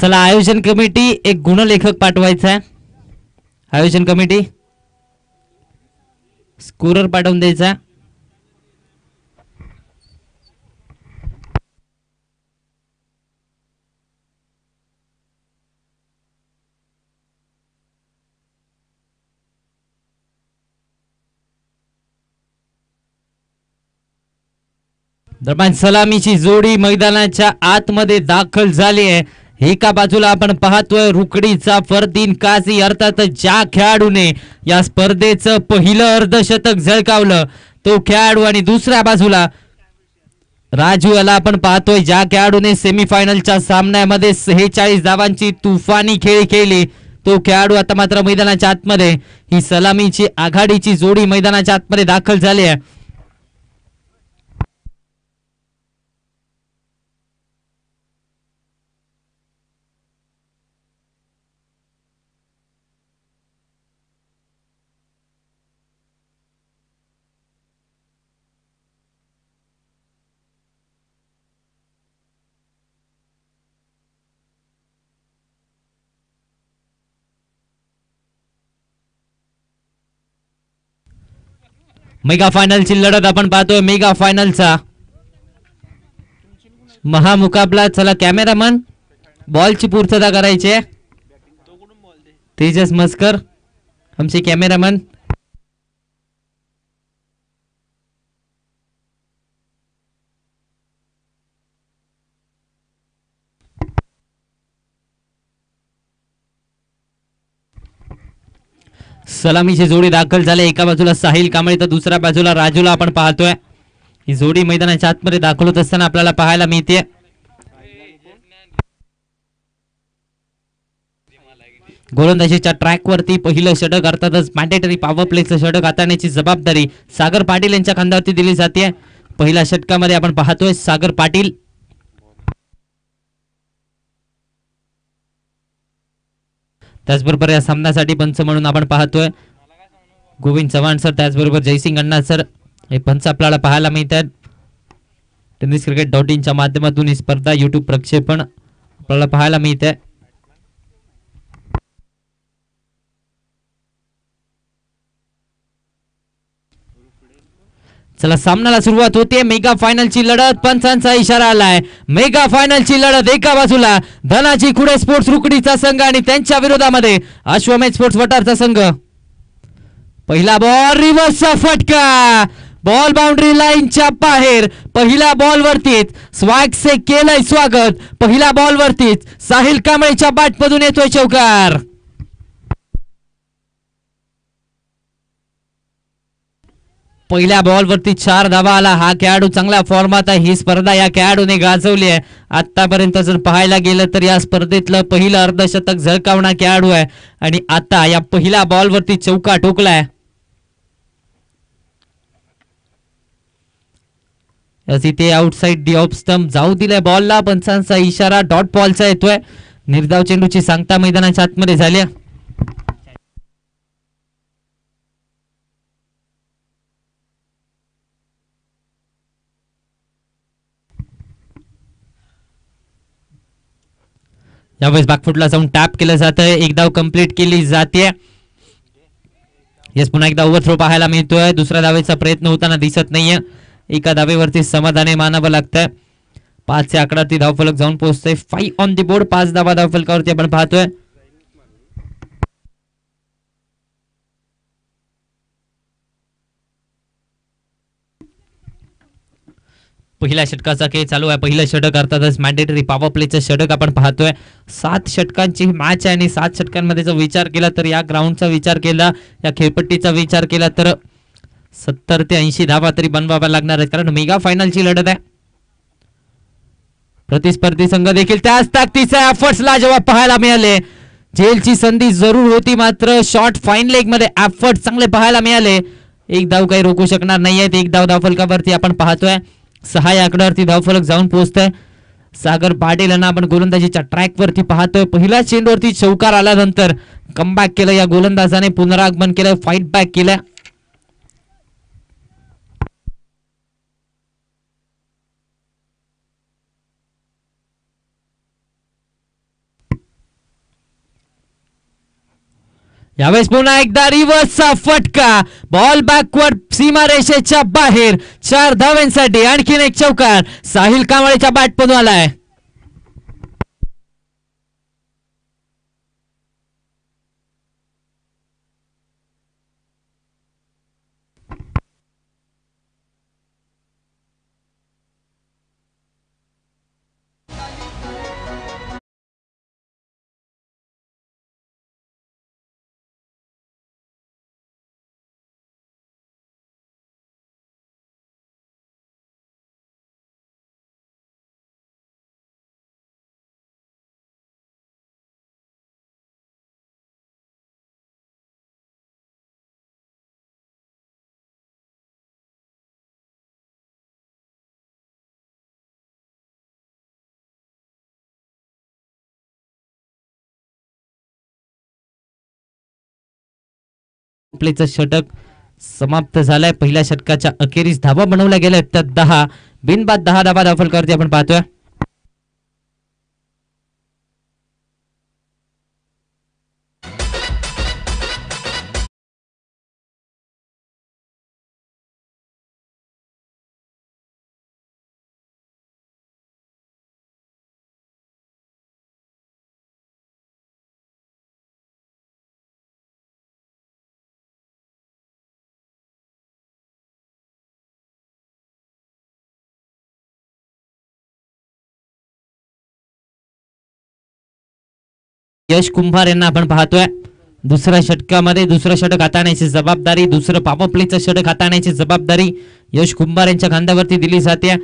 चला आयोजन कमिटी एक गुणलेखक पाठवायचा आहे. आयोजन कमिटी स्कोरर पाठवून द्यायचा. दरम्यान सलामीची जोडी मैदानाच्या आतमध्ये दाखल झाली आहे. एका बाजूला आपण पाहतोय रुकडीचा फरदीन काझी, अर्थात ज्या खेळाडूने या स्पर्धेचं पहिलं अर्धशतक झळकावलं तो खेळाडू, आणि दुसऱ्या बाजूला राजू याला आपण पाहतोय ज्या खेळाडूने सेमीफायनलच्या सामन्यामध्ये 46 धावांची तुफानी खेळी खेळली तो खेळाडू आता मात्र मैदानाच्या आतमध्ये. ही सलामीची आघाडीची जोडी मैदानाच्या आतमध्ये दाखल झाली आहे. मेगा फायनलची लढत आपण पाहतोय. मेगा फायनलचा महामुकाबला. चला कॅमेरामन बॉलची पूर्तता करायची आहे. तेजस मस्कर आमचे कॅमेरामन. सलामीची जोडी दाखल झाली. एका बाजूला साहिल कांबळे तर दुसऱ्या बाजूला राजूला आपण पाहतोय. ही जोडी मैदानाच्या आतमध्ये दाखल होत असताना आपल्याला पाहायला मिळते. गोलंदाजीच्या ट्रॅकवरती पहिलं षटक, अर्थातच मॅन्डेटरी पॉवर प्लेचं षटक हाताळण्याची जबाबदारी सागर पाटील यांच्या खांद्यावरती दिली जाते. पहिल्या षटकामध्ये आपण पाहतोय सागर पाटील. त्याचबरोबर या सामन्यासाठी पंच म्हणून आपण पाहतोय गोविंद चव्हाण सर, त्याचबरोबर जयसिंग अण्णा सर हे पंच आपल्याला पाहायला मिळतात. tenniscricket.in च्या माध्यमातून ही स्पर्धा युट्यूब प्रक्षेपण आपल्याला पाहायला मिळते. चला सामन्याला सुरुवात होते. मेगा फायनलची लढत, पंचांचा इशारा आलाय. मेगा फायनलची लढत, एका बाजूला धनाजी खुडे स्पोर्ट्स रुकडीचा संघ आणि त्यांच्या विरोधामध्ये अश्वमेध स्पोर्ट्स वटारचा संघ. पहिला बॉल, रिव्हर्सचा फटका, बॉल बाउंड्री लाईनच्या बाहेर. पहिल्या बॉल वरतीच स्वॅग से केलंय स्वागत. पहिल्या बॉल वरतीच साहिल कांबळेच्या बॅटमधून येतोय चौकार. पहिल्या बॉलवरती 4 धावा आला. हा खेळाडू चांगल्या फॉर्मात आहे. ही स्पर्धा या खेळाडूने गाजवली आहे. आतापर्यंत जर पाहायला गेलं तर या स्पर्धेतलं पहिलं अर्धशतक झळकावणारा खेळाडू आहे आणि आता या पहिल्या बॉलवरती चौका ठोकलाय. इथे आउटसाइड दी ऑफ स्टंप जाऊ दिलाय बॉलला. पंचांचा इशारा डॉट बॉलचा येतोय. निर्धाव चेंडूची सांगता मैदानाच्या आतमध्ये झाली. यावेळेस बॅकफुटला जाऊन टॅप केलं जातं. एक धाव कंप्लीट केली जाते. यस, पुन्हा एकदा ओव्हरथ्रो पाहायला मिळतोय. दुसऱ्या धावेचा प्रयत्न होताना दिसत नाहीये. एका धावेवरती समाधाने मानावं लागतंय. 5 आकड्यावरती धावफलक जाऊन पोहोचतोय. 5 ऑन दी बोर्ड. 5 धावा धावफलकावरती आपण पाहतोय. पहिल्या षटकाचा खेळ चालू आहे. पहिलं षटक अर्थातच मॅन्डेटरी पॉवर प्लेचं षटक आपण पाहतोय. 7 षटकांची मॅच आहे आणि 7 षटकांमध्ये जर विचार केला तर या ग्राउंडचा विचार केला, या खेळपट्टीचा विचार केला तर 70 ते 80 धावा तरी बनवाव्या लागणार आहेत, कारण मेगा फायनलची लढत आहे. प्रतिस्पर्धी संघ देखील त्याच ताकदीच्या एफर्ट्सला जेव्हा पाहायला मिळाले. जेलची संधी जरूर होती, मात्र शॉर्ट फाईन लेग मध्ये एफर्ट चांगले पाहायला मिळाले. एक धाव काही रोखू शकणार नाहीयेत. एक धाव धावफलकावरती आपण पाहतोय. 6 आकड्यावरती धावफलक जाऊन पोहोचतोय. सागर पाटील यांना आपण गोलंदाजीच्या ट्रॅक वरती पाहतोय. पहिल्या चेंडूवरती चौकार आल्यानंतर कमबॅक केलं या गोलंदाजाने, पुनरागमन केलं, फाईट बॅक केलं. यावेळेस पुन्हा एकदा रिव्हर्सचा फटका, बॉल बॅकवर्ड सीमारेषेच्या बाहेर, 4 धावांसाठी आणखीन एक चौकार साहिल कांबळेच्या बॅटमधून आलाय. प्लेचं षटक समाप्त झालंय. पहिल्या षटकाच्या अखेरीस धावा बनवल्या गेल्या त्या 10 बिनबाद 10 धावा दाखल आपण पाहतोय. यश कुंभार यांना आपण पाहतोय. दुसऱ्या षटकामध्ये दुसरं षटक हाताळण्याची जबाबदारी, दुसरं पॉवर प्लेचं षटक हाताळण्याची जबाबदारी यश कुंभार यांच्या खांद्यावरती दिली जाते.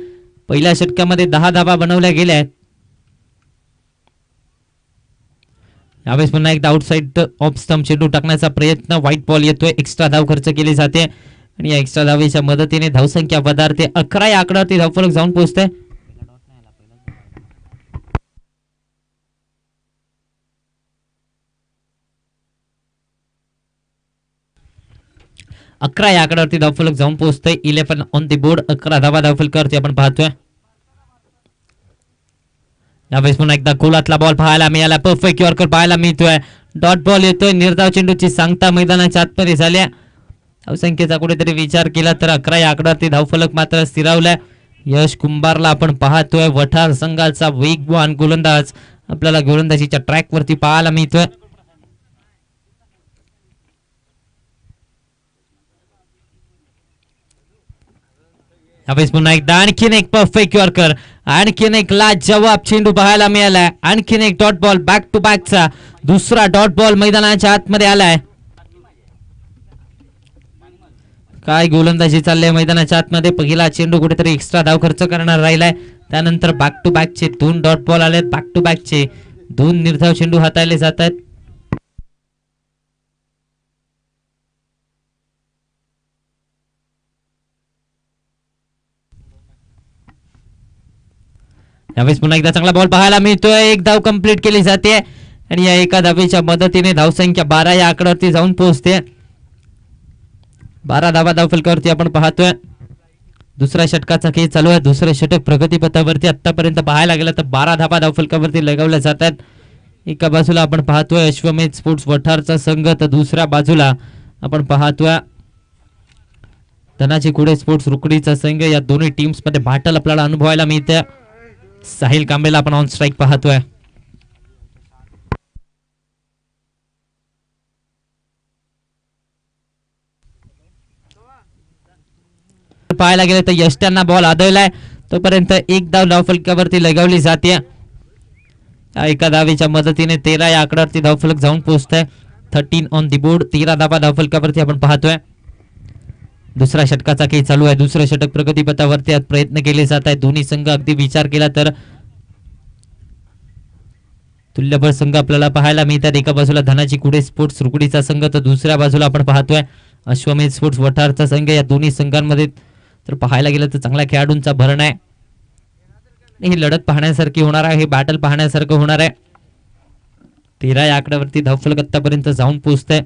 पहिल्या षटकामध्ये 10 धावा बनवल्या गेल्या आहेत. यावेळेस पुन्हा एकदा आउटसाइड ऑफ स्टंप चेंडू टाकण्याचा प्रयत्न, व्हाईट बॉल येतोय, एक्स्ट्रा धाव खर्च केली जाते आणि या एक्स्ट्रा धावेच्या मदतीने धावसंख्या वधारते. 11 या आकड्यावरती धावफलक जाऊन पोहोचते. 11 या आकड्यावरती धावफलक जाऊन पोहोचतोय. 11 ऑन द बोर्ड, 11 धावा धावफलकावरती आपण पाहतोय. यावेळेस पुन्हा एकदा गोलातला बॉल पाहायला मिळाला, परफेक्ट यॉर्कर पाहायला मिळतोय, डॉट बॉल येतोय. निर्धाव चेंडूची सांगता मैदानाच्या आतमध्ये झाल्या. धावसंख्येचा कुठेतरी विचार केला तर 11 या आकड्यावरती धावफलक मात्र स्थिरावलाय. यश कुंभारला आपण पाहतोय, वठार संघाचा वेगवान गोलंदाज आपल्याला गोलंदाजीच्या ट्रॅक वरती पाहायला मिळतोय. यावेळेस पुन्हा एकदा आणखीन एक परफेक्ट यॉर्कर, आणखीन एक लाजवाब चेंडू पाहायला मिळालाय. आणखीन एक डॉट बॉल, बॅक टू बॅकचा दुसरा डॉट बॉल मैदानाच्या आतमध्ये आलाय. काय गोलंदाजी चालले मैदानाच्या आतमध्ये. पहिला चेंडू कुठेतरी एक्स्ट्रा धाव खर्च करणार राहिलाय. त्यानंतर बॅक टू बॅकचे 2 डॉट बॉल आलेत. बॅक टू बॅकचे 2 निर्धाव चेंडू हाताळले जात आहेत. यावेळेस पुन्हा एकदा चांगला बॉल पाहायला मिळतोय. एक धाव कंप्लीट केली जाते आणि या एका धावेच्या मदतीने धावसंख्या 12 या आकड्यावरती जाऊन पोहोचते. 12 धावा धावफलकावरती आपण पाहतोय. दुसऱ्या षटकाचा खेळ चालू आहे. दुसरं षटक प्रगतीपथावरती आतापर्यंत पाहायला गेलं तर 12 धावा धावफलकावरती लगावल्या जातात. एका बाजूला आपण पाहतोय अश्वमेध स्पोर्ट्स वठारचा संघ, तर दुसऱ्या बाजूला आपण पाहतोय धनाजी कुडे स्पोर्ट्स रुकडीचा संघ. या दोन्ही टीम्स मध्ये बॅटल आपल्याला अनुभवायला मिळते. साहिल कांबळेला आपण ऑन स्ट्राइक पाहतोय. पाहायला गेले तर यष्ट्यांना बॉल आदळलाय. तोपर्यंत एक धाव धावफलकावरती लगावली जाते. एका धावेच्या मदतीने 13 या आकड्यावरती धावफलक जाऊन पोहोचतोय. 13 ऑन दी बोर्ड, 13 धावा धावफलकावरती आपण पाहतोय. दुसऱ्या षटकाचा खेळ चालू आहे. दुसरं षटक प्रगतीपथावरती आज प्रयत्न केले जात आहेत. दोन्ही संघ अगदी विचार केला तर तुल्यबळ संघ आपल्याला पाहायला मिळतात. एका बाजूला धनाजी कुडे स्पोर्ट्स रुकडीचा संघ, तर दुसऱ्या बाजूला आपण पाहतोय अश्वमेध स्पोर्ट्स वठारचा संघ. या दोन्ही संघांमध्ये तर पाहायला गेलं तर चांगल्या खेळाडूंचा भरणा आहे. ही लढत पाहण्यासारखी होणार आहे, हे बॅटल पाहण्यासारखं होणार आहे. 13 या आकड्यावरती धावफलक आतापर्यंत जाऊन पोहोचतंय.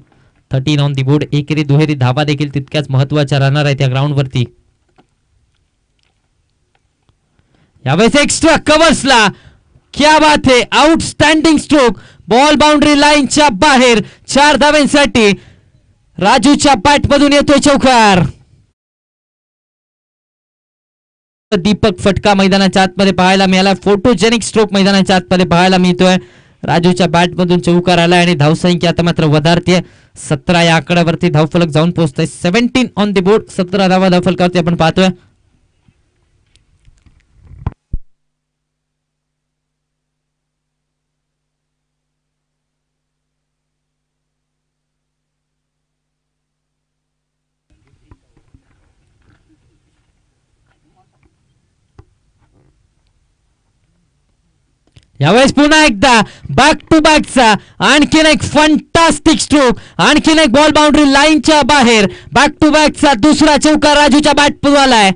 13 ऑन दी बोर्ड. एकेरी दुहेरी धावा देखील तितक्याच महत्वाच्या राहणार आहेत या ग्राउंड वरती. यावेळेस एक्स्ट्रा कव्हर्सला, क्या बात है, आउटस्टँडिंग स्ट्रोक. बॉल बाउंड्री लाईनच्या बाहेर 4 धावांसाठी राजूच्या बॅटमधून येतोय चौकार. दीपक फटका मैदानाच्या आतमध्ये पाहायला मिळाला. फोटोजेनिक स्ट्रोक मैदानाच्या आतमध्ये पाहायला मिळतोय. राजूच्या बॅटमधून चौकार आला आणि धावसंख्या आता मात्र वधारते. 17 या आकड्यावरती धावफलक जाऊन पोहोचतोय. 17 ऑन द बोर्ड. 17 धावा धावफलकावरती आपण पाहतोय. यावेळेस पुन्हा एकदा बॅक टू बॅकचा आणखीन एक फंटास्टिक स्ट्रोक. आणखीन एक बॉल बाउंड्री लाईनच्या बाहेर. बॅक टू बॅकचा दुसरा चौकार राजूच्या बॅटमधून आलाय.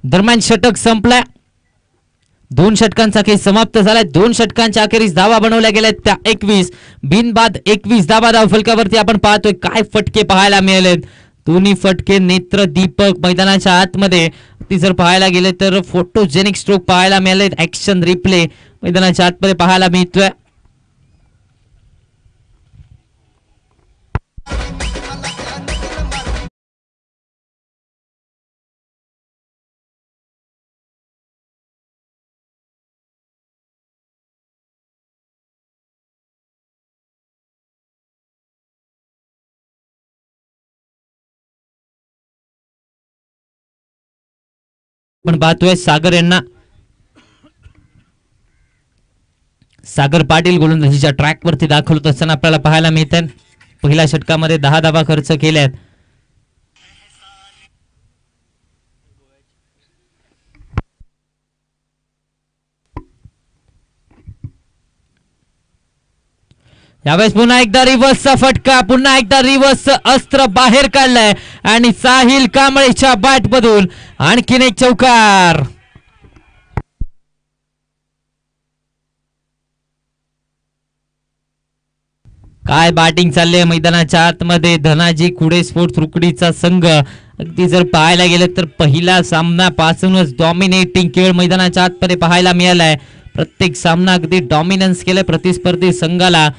दरम्यान षटक संपलाय. 2 षटकांचा खेळ समाप्त झालाय. 2 षटकांच्या अखेरीस धावा बनवल्या गेल्यात त्या 21. बिनबाद 21 धावा धावफलकावरती आपण पाहतोय. काय फटके पाहायला मिळालेत. दोन्ही फटके नेत्र दीपक मैदानाच्या आतमध्ये. ती जर पाहायला गेले तर फोटोजेनिक स्ट्रोक पाहायला मिळाले. ऍक्शन रिप्ले मैदानाच्या आतमध्ये पाहायला मिळतोय. पण पाहतोय सागर यांना. सागर पाटील गोलंदाजीच्या ट्रॅक वरती दाखल होत असताना आपल्याला पाहायला मिळतात. पहिल्या षटकामध्ये 10 धावा खर्च केल्यात. यावेळेस पुन्हा एकदा रिव्हर्सचा फटका. पुन्हा एकदा रिव्हर्सचं अस्त्र बाहेर काढलंय आणि साहिल कांबळेच्या बॅटमधून आणखीन एक चौकार. काय बॅटिंग चालले मैदानाच्या आतमध्ये. धनाजी खुडे स्पोर्ट्स रुकडीचा संघ अगदी जर पाहायला गेलं तर पहिल्या सामन्यापासूनच डॉमिनेटिंग खेळ मैदानाच्या आतमध्ये पाहायला मिळालाय. प्रत्येक सामना अगदी डॉमिनन्स केलाय प्रतिस्पर्धी संघाला.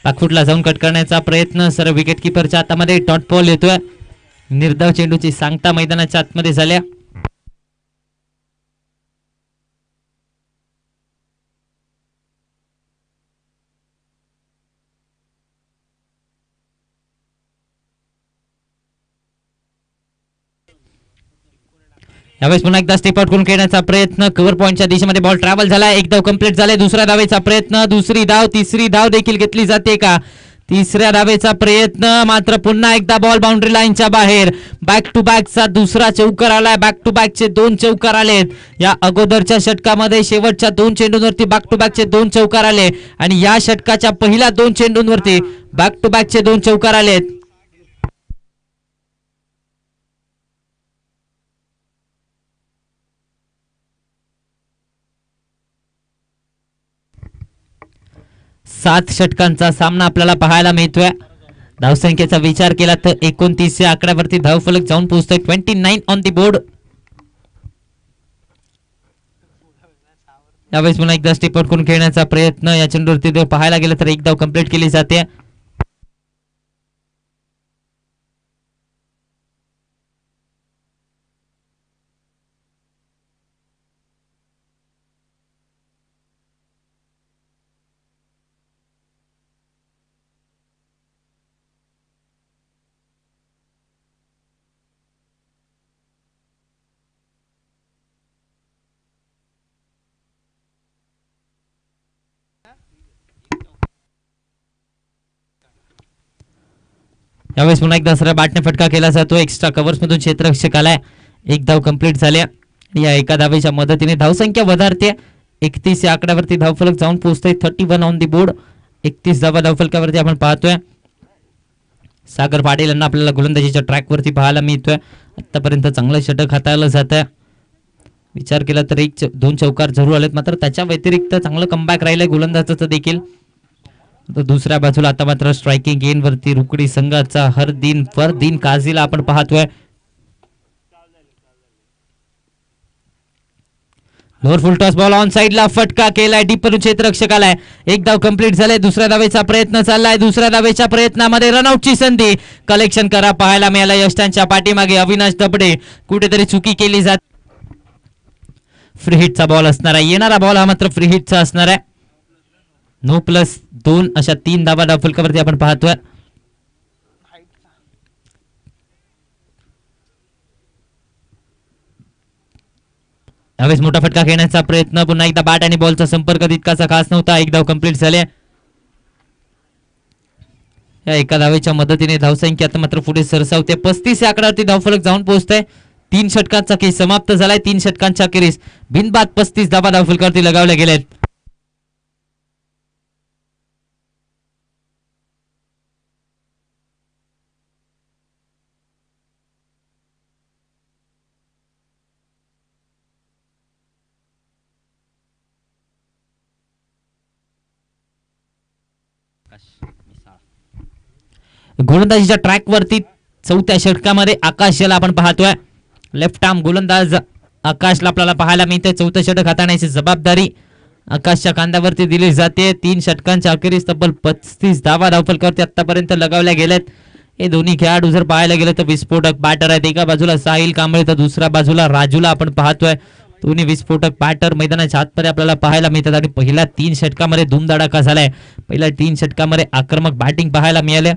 पाकफुटला जाऊन कट करण्याचा प्रयत्न. सर विकेट किपरच्या हातामध्ये डॉट बॉल येतोय. निर्धाव चेंडूची सांगता मैदानाच्या आतमध्ये झाल्या. यावेळेस पुन्हा एकदा स्टेप आउट करून खेळण्याचा प्रयत्न. कव्हर पॉइंटच्या दिशेमध्ये बॉल ट्रॅव्हल झाला. एक धाव कंप्लीट झाले. दुसऱ्या धावेचा प्रयत्न. दुसरी धाव. तिसरी धाव देखील घेतली जाते का. तिसऱ्या धावेचा प्रयत्न. मात्र पुन्हा एकदा बॉल बाउंड्री लाईनच्या बाहेर. बॅक टू बॅकचा दुसरा चौकार आलाय. बॅक टू बॅकचे 2 चौकार आलेत. या अगोदरच्या षटकामध्ये शेवटच्या 2 चेंडूंवरती बॅक टू बॅकचे 2 चौकार आले आणि या षटकाच्या पहिल्या 2 चेंडूंवरती बॅक टू बॅकचे 2 चौकार आलेत. सात षटकांचा सामना आपल्याला पाहायला मिळतोय. धावसंख्येचा विचार केला तर 29 या आकड्यावरती धावफलक जाऊन पोहोचतोय. 29 ऑन द बोर्ड. यावेळेस पुन्हा एकदा स्टेप आउट करून खेळण्याचा प्रयत्न. या चेंडूवरती पाहायला गेलं तर एक धाव कंप्लीट केली जाते. यावेळेस पुन्हा एकदा सरळ बॅटने फटका केला जातो. एक्स्ट्रा कव्हर्स मधून क्षेत्ररक्षक आलाय. एक धाव कंप्लीट झाल्या. या एका धावेच्या मदतीने धावसंख्या वधारते. 31 या आकड्यावरती धावफलक जाऊन पोहोचतोय. 31 ऑन दी बोर्ड. 31 धावा धावफलकावरती आपण पाहतोय. सागर पाटील यांना आपल्याला गोलंदाजीच्या ट्रॅक वरती पाहायला मिळतोय. आतापर्यंत चांगलं षटक हाताळलं जात आहे. विचार केला तर 1-2 चौकार जरूर आलेत. मात्र त्याच्या व्यतिरिक्त चांगलं कमबॅक राहिलंय गोलंदाजाचं देखील. दुसऱ्या बाजूला आता मात्र स्ट्रायकिंग गेन वरती रुकडी संघाचा हर दिन काझीला आपण पाहतोय. Lower full toss ball on साइडला फटका केलाय डीप करून क्षेत्ररक्षकाला. एक धाव कंप्लीट झालाय. दुसऱ्या धावेचा प्रयत्न चाललाय. दुसऱ्या धावेच्या प्रयत्नामध्ये रनआउटची संधी कलेक्शन करा पाहायला मिळाला यष्टांच्या पाठीमागे. अविनाश दबडे कुठेतरी चुकी केली जात. फ्री हिटचा बॉल असणार आहे. येणारा बॉल हा मात्र फ्री हिटचा असणार आहे. 9+2 अशा 3 धावा डावफलकावरती आपण पाहतोय. यावेळेस मोठा फटका घेण्याचा प्रयत्न. पुन्हा एकदा बॅट आणि बॉलचा संपर्क तितकासा खास नव्हता. एक धाव कंप्लीट झाले. या एका धावेच्या मदतीने धावसंख्या आता मात्र पुढे सरसावते. 35 या आकड्यावरती धावफलक जाऊन पोहोचतंय. 3 षटकांचा खेळ समाप्त झालाय. 3 षटकांच्या अखेरीस बिनबाद 35 धावा धावफलकावरती लगावल्या गेल्यात. गोलंदाजीच्या ट्रॅक वरती 4थ्या षटकामध्ये आकाश याला आपण पाहतोय. लेफ्ट आर्म गोलंदाज आकाशला आपल्याला पाहायला मिळते. 4थं षटक हाताळण्याची जबाबदारी आकाशच्या खांद्यावरती दिली जाते. 3 षटकांच्या अखेरीस तब्बल 35 धावा धावफलकावरती आतापर्यंत लगावल्या गेल्यात. हे दोन्ही खेळाडू जर पाहायला गेलं तर विस्फोटक बॅटर आहेत. एका बाजूला साहिल कांबळे तर दुसऱ्या बाजूला राजूला आपण पाहतोय. दोन्ही विस्फोटक बॅटर मैदानाच्या आतमध्ये आपल्याला पाहायला मिळतात. आणि पहिल्या 3 षटकामध्ये धूमधडाका झालाय. पहिल्या 3 षटकामध्ये आक्रमक बॅटिंग पाहायला मिळाले.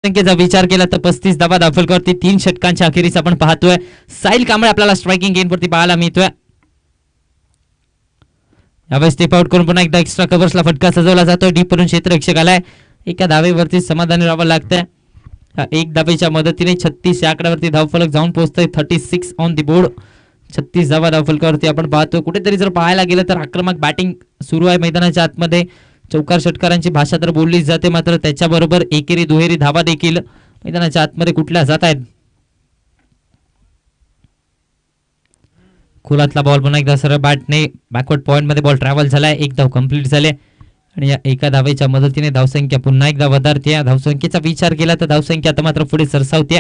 संख्येचा विचार केला तर 35 धावा धावफलकावरती 3 षटकांच्या अखेरीस आपण पाहतोय. साहिल कांबळे आपल्याला स्ट्रायकिंग गेनवरती पाहायला मिळतोय. यावेळेस स्टेप आउट करून पुन्हा एकदा एक्स्ट्रा कव्हर्सला फटका सजवला जातोय. डीप करून क्षेत्ररक्षक आलाय. एका धावेवरती समाधानी राहावं लागतंय. एक धावेच्या मदतीने 36 या आकड्यावरती धावफलक जाऊन पोहोचतोय. 36 ऑन दी बोर्ड. 36 धावा धावफलकावरती आपण पाहतोय. कुठेतरी जर पाहायला गेलं तर आक्रमक बॅटिंग सुरू आहे मैदानाच्या आतमध्ये. चौकार षटकारांची भाषा तर बोललीच जाते. मात्र त्याच्याबरोबर एकेरी दुहेरी धावा देखील मैदानाच्या आतमध्ये कुठल्या जात आहेत. खोलातला बॉल पुन्हा एकदा सरळ बॅटने बॅकवर्ड पॉइंट मध्ये बॉल ट्रॅव्हल झालाय. एक धाव कंप्लीट झाले आणि या एका धावेच्या मदतीने धावसंख्या पुन्हा एकदा वधारते. धावसंख्येचा विचार केला तर धावसंख्या आता मात्र पुढे सरसावते.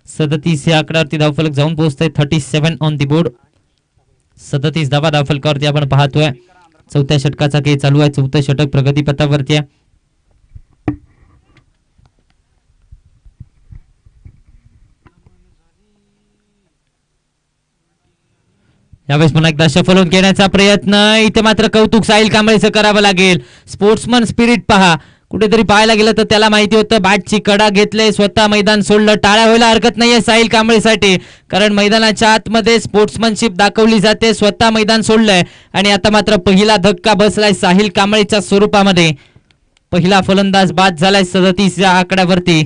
37 या आकड्यावरती धावफलक जाऊन पोहोचतोय. 37 ऑन दी बोर्ड. 37 धावा धावफलकावरती आपण पाहतोय. 4थ्या षटकाचा खेळ चालू आहे. 4थं षटक प्रगतीपथावरती आहे. यावेळेस पुन्हा एकदा शफल होऊन घेण्याचा प्रयत्न. इथे मात्र कौतुक साहिल कांबळेचं करावं लागेल. स्पोर्ट्समन स्पिरिट पहा. कुठेतरी पाहायला गेलं तर त्याला माहिती होतं बॅटची कडा घेतले, स्वतः मैदान सोडलं. टाळ्या व्हायला हरकत नाहीये साहिल कांबळेसाठी, कारण मैदानाच्या आतमध्ये स्पोर्ट्समनशिप दाखवली जाते. स्वतः मैदान सोडलंय आणि आता मात्र पहिला धक्का बसलाय साहिल कांबळेच्या स्वरूपामध्ये. पहिला फलंदाज बाद झालाय 37 या आकड्यावरती.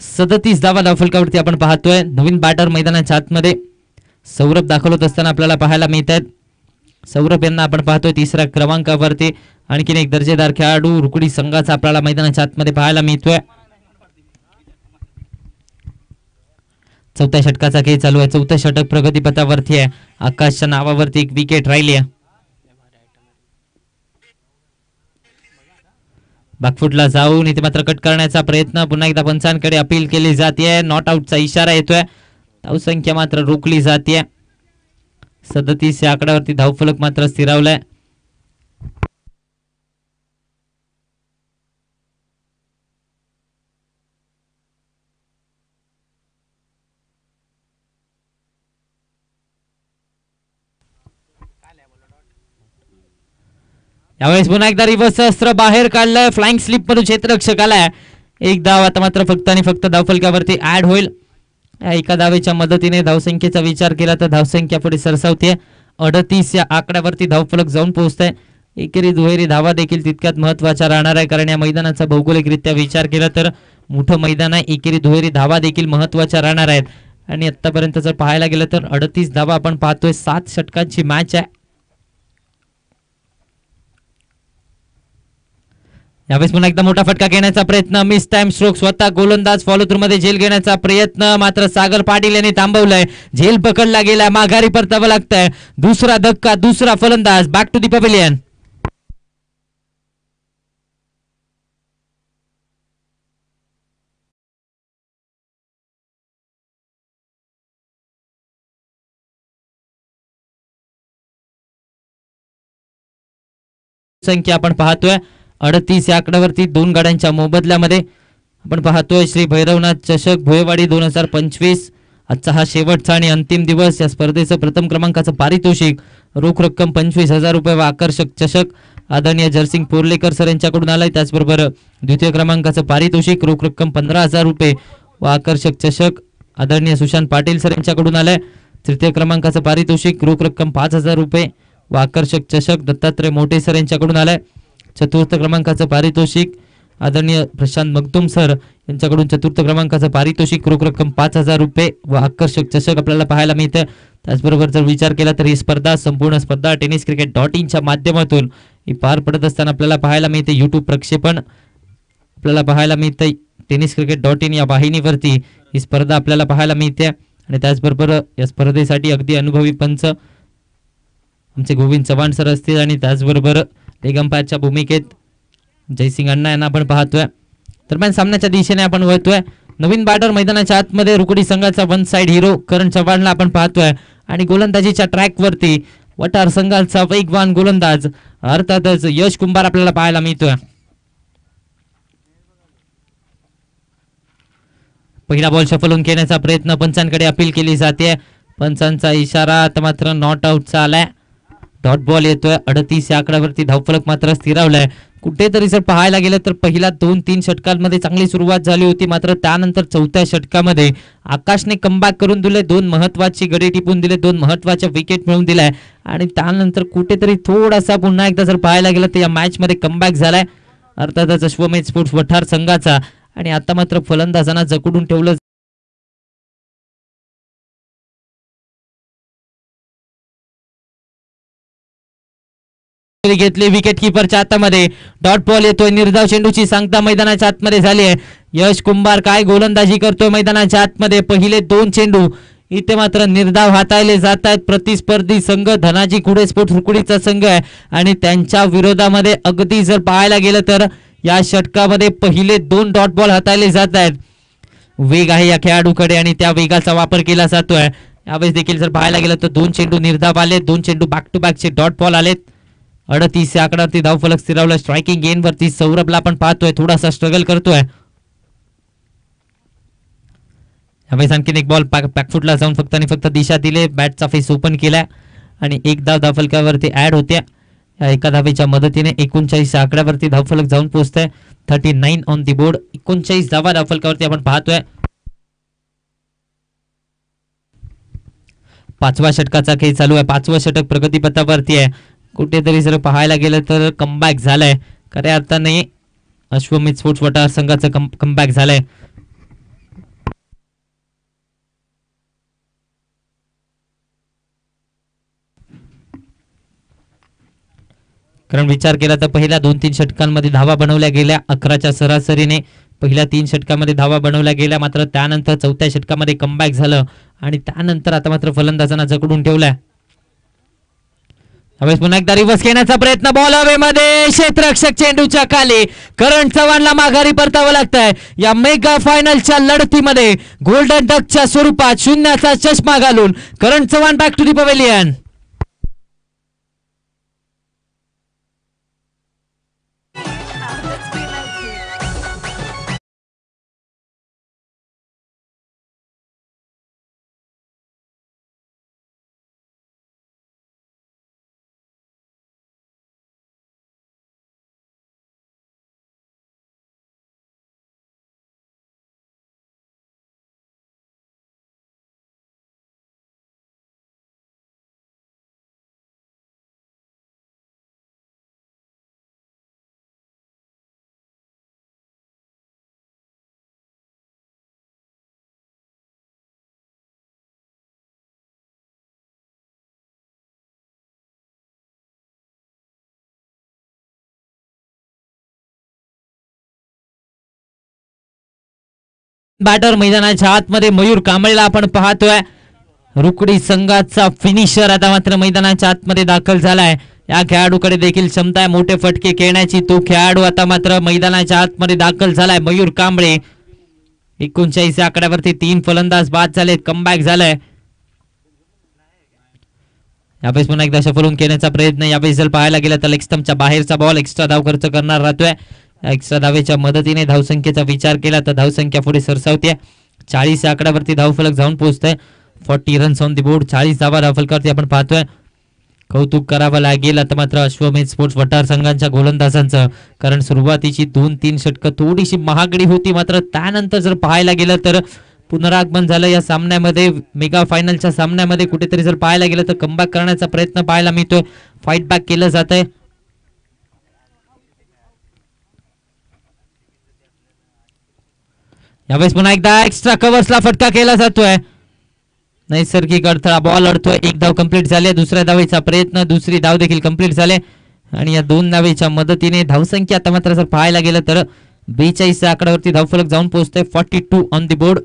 सदतीस धावा धावफलकावरती आपण पाहतोय. नवीन बॅटर मैदानाच्या आतमध्ये सौरभ दाखल होत असताना आपल्याला पाहायला मिळत आहेत. सौरभ यांना आपण पाहतोय तिसऱ्या क्रमांकावरती. आणखीन एक दर्जेदार खेळाडू रुकडी संघाचा आपल्याला मैदानाच्या आतमध्ये पाहायला मिळतोय. चौथ्या षटकाचा खेळ चालू आहे. चौथं षटक प्रगतीपथावरती आहे. आकाशच्या नावावरती एक विकेट राहिली आहे. बॅकफुटला जाऊन इथे मात्र कट करण्याचा प्रयत्न. पुन्हा एकदा पंचांकडे अपील केली जाते. नॉट आउटचा इशारा येतोय. धावसंख्या मात्र रोखली जाते. 37 या आकड्यावरती धावफलक मात्र स्थिरावलाय. यावेळेस पुन्हा एकदा रिव्हर्स अस्त्र बाहेर काढलंय. फ्लाइंग स्लिप मधून क्षेत्ररक्षक आलाय. एक धाव आता मात्र फक्त आणि फक्त धावफलकावरती ऍड होईल. एका धावेच्या मदतीने धावसंख्येचा विचार केला तर धावसंख्या पुढे सरसावते. 38 या आकड्यावरती धावफलक जाऊन पोहोचतंय. एकेरी दुहेरी धावा देखील तितक्यात महत्वाच्या राहणार आहे, कारण या मैदानाचा भौगोलिकरित्या विचार केला तर मोठं मैदान आहे. एकेरी दुहेरी धावा देखील महत्वाच्या राहणार आहेत. आणि आतापर्यंत जर पाहायला गेलं तर 38 धावा आपण पाहतोय. 7 षटकांची मॅच आहे. यावेळेस पुन्हा एकदा मोठा फटका घेण्याचा प्रयत्न. Miss time stroke. स्वतः गोलंदाज फॉलो थ्रू मध्ये झेल घेण्याचा प्रयत्न मात्र सागर पाटील यांनी थांबवलाय. झेल पकडला गेला. माघारी परतावं लागतंय. दुसरा धक्का. दुसरा फलंदाज. Back to the pavilion. संख्या आपण पाहतोय 38 या आकड्यावरती 2 गाड्यांच्या मोबदल्यामध्ये आपण पाहतोय श्री भैरवनाथ चषक भोयवाडी 2025. आजचा हा शेवटचा आणि अंतिम दिवस. या स्पर्धेचं प्रथम क्रमांकाचं पारितोषिक रोख रक्कम 25,000 रुपये व आकर्षक चषक आदरणीय जरसिंग पोर्लेकर सर यांच्याकडून आलाय. त्याचबरोबर द्वितीय क्रमांकाचं पारितोषिक रोख रक्कम 15,000 रुपये व आकर्षक चषक आदरणीय सुशांत पाटील सर यांच्याकडून आलाय. तृतीय क्रमांकाचं पारितोषिक रोख रक्कम 5,000 रुपये व आकर्षक चषक दत्तात्रय मोठे सर यांच्याकडून आलाय. चतुर्थ क्रमांकाचं पारितोषिक आदरणीय प्रशांत मगदुम सर यांच्याकडून चतुर्थ क्रमांकाचं पारितोषिक रोख रक्कम 5,000 रुपये व आकर्षक चषक आपल्याला पाहायला मिळतं. त्याचबरोबर जर विचार केला तर ही स्पर्धा संपूर्ण स्पर्धा tenniscricket.in च्या माध्यमातून ही पार पडत असताना आपल्याला पाहायला मिळते. यूट्यूब प्रक्षेपण आपल्याला पाहायला मिळतं. tenniscricket.in या वाहिनीवरती ही स्पर्धा आपल्याला पाहायला मिळते. आणि त्याचबरोबर या स्पर्धेसाठी अगदी अनुभवी पंच आमचे गोविंद चव्हाण सर असतील आणि त्याचबरोबर लेग अंपायरच्या भूमिकेत जयसिंग अण्णा यांना आपण पाहतोय. दरम्यान सामन्याच्या दिशेने आपण वळतोय. नवीन बॅटर मैदानाच्या आतमध्ये रुकडी संघाचा वन साइड हिरो करण चव्हाणला आपण पाहतोय. आणि गोलंदाजीच्या ट्रॅकवरती वटार संघाचा वेगवान गोलंदाज अर्थातच यश कुंभार आपल्याला पाहायला मिळतोय. पहिला बॉल शफल होऊन खेळण्याचा प्रयत्न पंचांकडे अपील केली जाते. पंचांचा इशारा आता मात्र नॉट आउटचा आलाय. डॉट बॉल येतोय. 38 या आकड्यावरती धावफलक मात्र स्थिरावलाय. कुठेतरी जर पाहायला गेलं तर पहिल्या 2-3 षटकांमध्ये चांगली सुरुवात झाली होती, मात्र त्यानंतर चौथ्या षटकामध्ये आकाशने कमबॅक करून दिले. 2 महत्वाची गडी टिपून दिले. 2 महत्वाच्या विकेट मिळवून दिलाय. आणि त्यानंतर कुठेतरी थोडासा पुन्हा एकदा जर पाहायला गेलं तर या मॅच मध्ये कमबॅक झालाय अर्थातच अश्वमेध स्पोर्ट्स वठार संघाचा. आणि आता मात्र फलंदाजांना जकडून ठेवलं. घेतली विकेट कीपरच्या हातामध्ये. डॉट बॉल येतोय. निर्धाव चेंडूची सांगता मैदानाच्या आतमध्ये झाली आहे. यश कुंभार काय गोलंदाजी करतोय मैदानाच्या आतमध्ये. पहिले 2 चेंडू इथे मात्र निर्धाव हाताळले जात आहेत. प्रतिस्पर्धी संघ धनाजी खुडे स्पोर्ट्स रुकडीचा संघ आहे आणि त्यांच्या विरोधामध्ये अगदी जर पाहायला गेलं तर या षटकामध्ये पहिले 2 डॉट बॉल हाताळले जात आहेत. वेग आहे या खेळाडूकडे आणि त्या वेगाचा वापर केला जातोय. यावेळेस देखील जर पाहायला गेलं तर 2 चेंडू निर्धाव आले. 2 चेंडू बॅक टू बॅकचे डॉट बॉल आलेत. 38 या आकड्यावरती धावफलक स्थिरावला. स्ट्रायकिंग गेनवरती सौरभला आपण पाहतोय थोडासा स्ट्रगल करतोय. यावेळेस आणखीन एक बॉल बॅकफुटला जाऊन फक्त आणि फक्त दिशा दिले. बॅटचा फेस ओपन केलाय आणि एक धाव धावफलकावरती ऍड होत्या. या एका धावेच्या मदतीने 39 आकड्यावरती धावफलक जाऊन पोहोचतोय. 39 ऑन दी बोर्ड. 39 धावा धावफलकावरती आपण पाहतोय. 5व्या षटकाचा खेळ चालू आहे. 5वं षटक प्रगतीपथावरती आहे. कुठेतरी जर पाहायला गेलं तर कमबॅक झालाय. खऱ्या अर्थाने अश्वमेध स्पोर्ट्स वटार संघाचं कमबॅक झालंय. कारण विचार केला तर पहिल्या 2-3 षटकांमध्ये धावा बनवल्या गेल्या 11च्या सरासरीने. पहिल्या 3 षटकामध्ये धावा बनवल्या गेल्या, मात्र त्यानंतर चौथ्या षटकामध्ये कमबॅक झालं आणि त्यानंतर आता मात्र फलंदाजांना जकडून ठेवलाय. यावेळेस पुन्हा एकदा रिव्हर्स घेण्याचा प्रयत्न. बॉल हवेमध्ये. क्षेत्ररक्षक चेंडूच्या खाली. करण चव्हाणला माघारी परतावं लागतंय. या मेगा फायनलच्या लढतीमध्ये गोल्डन डकच्या स्वरूपात 0चा चष्मा घालून Karan Chavan back to the pavilion. Batter मैदानाच्या आतमध्ये मयूर कांबळेला आपण पाहतोय. रुकडी संघाचा फिनिशर आता मात्र मैदानाच्या आतमध्ये दाखल झालाय. या खेळाडूकडे देखील क्षमता आहे मोठे फटके खेळण्याची. तो खेळाडू आता मात्र मैदानाच्या आतमध्ये दाखल झालाय मयूर कांबळे. 39 आकड्यावरती 3 फलंदाज बाद झालेत. कमबॅक झालाय. यावेळेस पुन्हा एकदा शफलून खेळण्याचा प्रयत्न. यावेळेस जर पाहायला गेलं तर लेग स्टंपच्या बाहेरचा बॉल एक्स्ट्रा धाव खर्च करणार राहतोय. एक्स्ट्रा धावेच्या मदतीने धावसंख्येचा विचार केला तर धावसंख्या पुढे सरसावते. 40 आकड्यावरती धावफलक जाऊन पोहोचतोय. 40 रन्स ऑन द बोर्ड. 40 धावा धावफलकावरती आपण पाहतोय. कौतुक करावं लागेल आता मात्र अश्वमेध स्पोर्ट्स वटार संघांच्या गोलंदाजांचं, कारण सुरुवातीची 2-3 षटकं थोडीशी महागडी होती. मात्र त्यानंतर जर पाहायला गेलं तर पुनरागमन झालं या सामन्यामध्ये. मेगा फायनलच्या सामन्यामध्ये कुठेतरी जर पाहायला गेलं तर कमबॅक करण्याचा प्रयत्न पाहायला मिळतोय. फाईट बॅक केलं जात आहे. यावेळेस पुन्हा एकदा एक्स्ट्रा कव्हर्सला फटका केला जातोय. नैसर्गिक अडथळा बॉल अडतोय. 1 धाव कंप्लीट झाली. दुसऱ्या धावेचा प्रयत्न. दुसरी धाव देखील कंप्लीट झाले आणि या 2 धावेच्या मदतीने धावसंख्या आता मात्र जर पाहायला गेलं तर 42 आकड्यावरती धावफलक जाऊन पोहोचतोय. 42 ऑन द बोर्ड.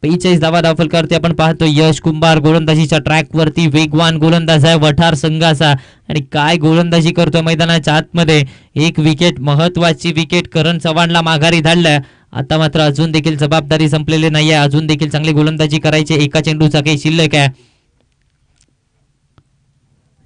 45 धावा धावफलकावरती आपण पाहतो. यश कुंभार गोलंदाजीच्या ट्रॅकवरती वेगवान गोलंदाज आहे वठार संघाचा आणि काय गोलंदाजी करतोय मैदानाच्या आतमध्ये. 1 विकेट, महत्वाची विकेट करण चव्हाणला माघारी धाडलाय. आता मात्र अजून देखील जबाबदारी संपलेली नाहीये. अजून देखील चांगली गोलंदाजी करायची. एका चेंडूचा काही शिल्लक आहे.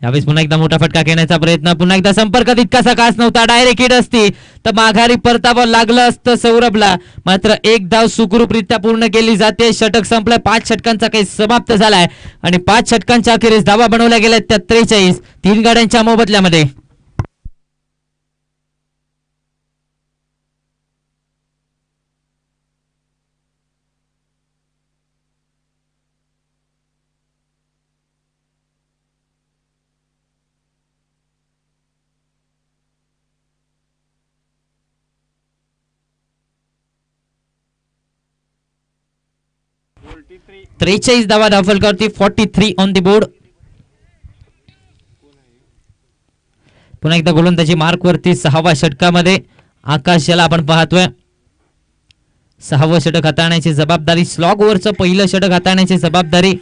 यावेळेस पुन्हा एकदा मोठा फटका घेण्याचा प्रयत्न. पुन्हा एकदा संपर्क तितकासा खास नव्हता. डायरेक्ट हिट असती तर माघारी परतावं लागलं असतं सौरभला. मात्र 1 धाव सुखरूपरित्या पूर्ण केली जाते. षटक संपलंय. 5 षटकांचा काही समाप्त झालाय आणि 5 षटकांच्या अखेरीस धावा बनवल्या गेल्या त्या 43 3 गाड्यांच्या मोबदल्यामध्ये. त्रेचाळीस धावा धावफलकावरती. 43 ऑन द बोर्ड. पुन्हा एकदा गोलंदाजी मार्क वरती 6व्या षटकामध्ये आकाश याला आपण पाहतोय. 6वं षटक हाताळण्याची जबाबदारी, स्लॉग ओव्हरचं पहिलं षटक हाताळण्याची जबाबदारी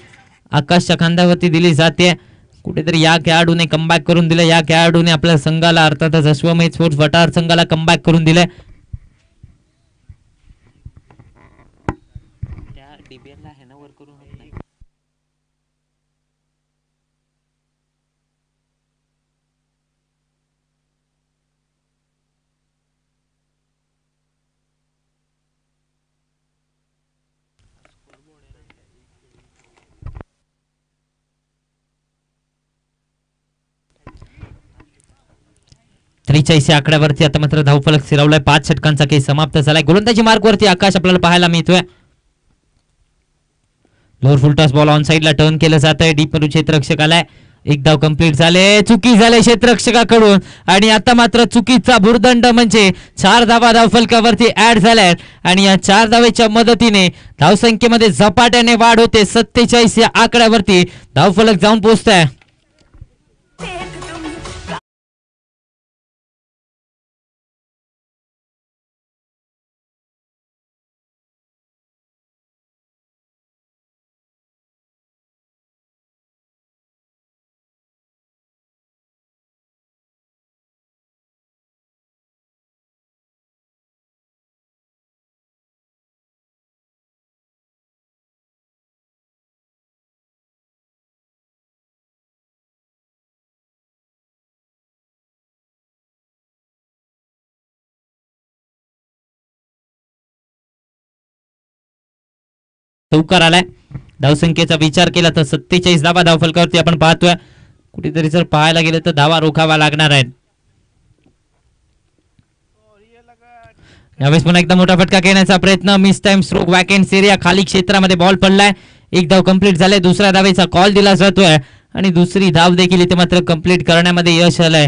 आकाशच्या खांद्यावरती दिली जाते. कुठेतरी या खेळाडूने कमबॅक करून दिलं. या खेळाडूने आपल्या संघाला अर्थातच अश्वमेध स्पोर्ट्स वटार संघाला कमबॅक करून दिलंय. त्रेचाळीस आकड्यावरती आता मात्र धावफलक फिरवलाय. 5 षटकांचा काही समाप्त झालाय. गोलंदाजी मार्क वरती आकाश आपल्याला पाहायला मिळतोय. Lower full toss ball on साइडला टर्न केलं जात आहे. डीप क्षेत्ररक्षक आलाय. 1 धाव कंप्लीट झाले. चुकी झाले क्षेत्ररक्षकाकडून आणि आता मात्र चुकीचा भुर्दंड म्हणजे 4 धावा धावफलकावरती ऍड झाल्यात आणि या 4 धावेच्या मदतीने धावसंख्येमध्ये झपाट्याने वाढ होते. 47 या आकड्यावरती धावफलक जाऊन पोहोचतोय. चौकार आलाय. धावसंख्येचा विचार केला तर 47 धावा धावफलकावरती आपण पाहतोय. कुठेतरी जर पाहायला गेलं तर धावा रोखावा लागणार आहेत. यावेळेस पुन्हा एकदा मोठा फटका घेण्याचा प्रयत्न. Miss time stroke vacant area खाली क्षेत्रामध्ये बॉल पडलाय. 1 धाव कंप्लीट झाले. दुसऱ्या धावेचा कॉल दिला जातोय आणि दुसरी धाव देखील इथे मात्र कंप्लीट करण्यामध्ये यश आलंय.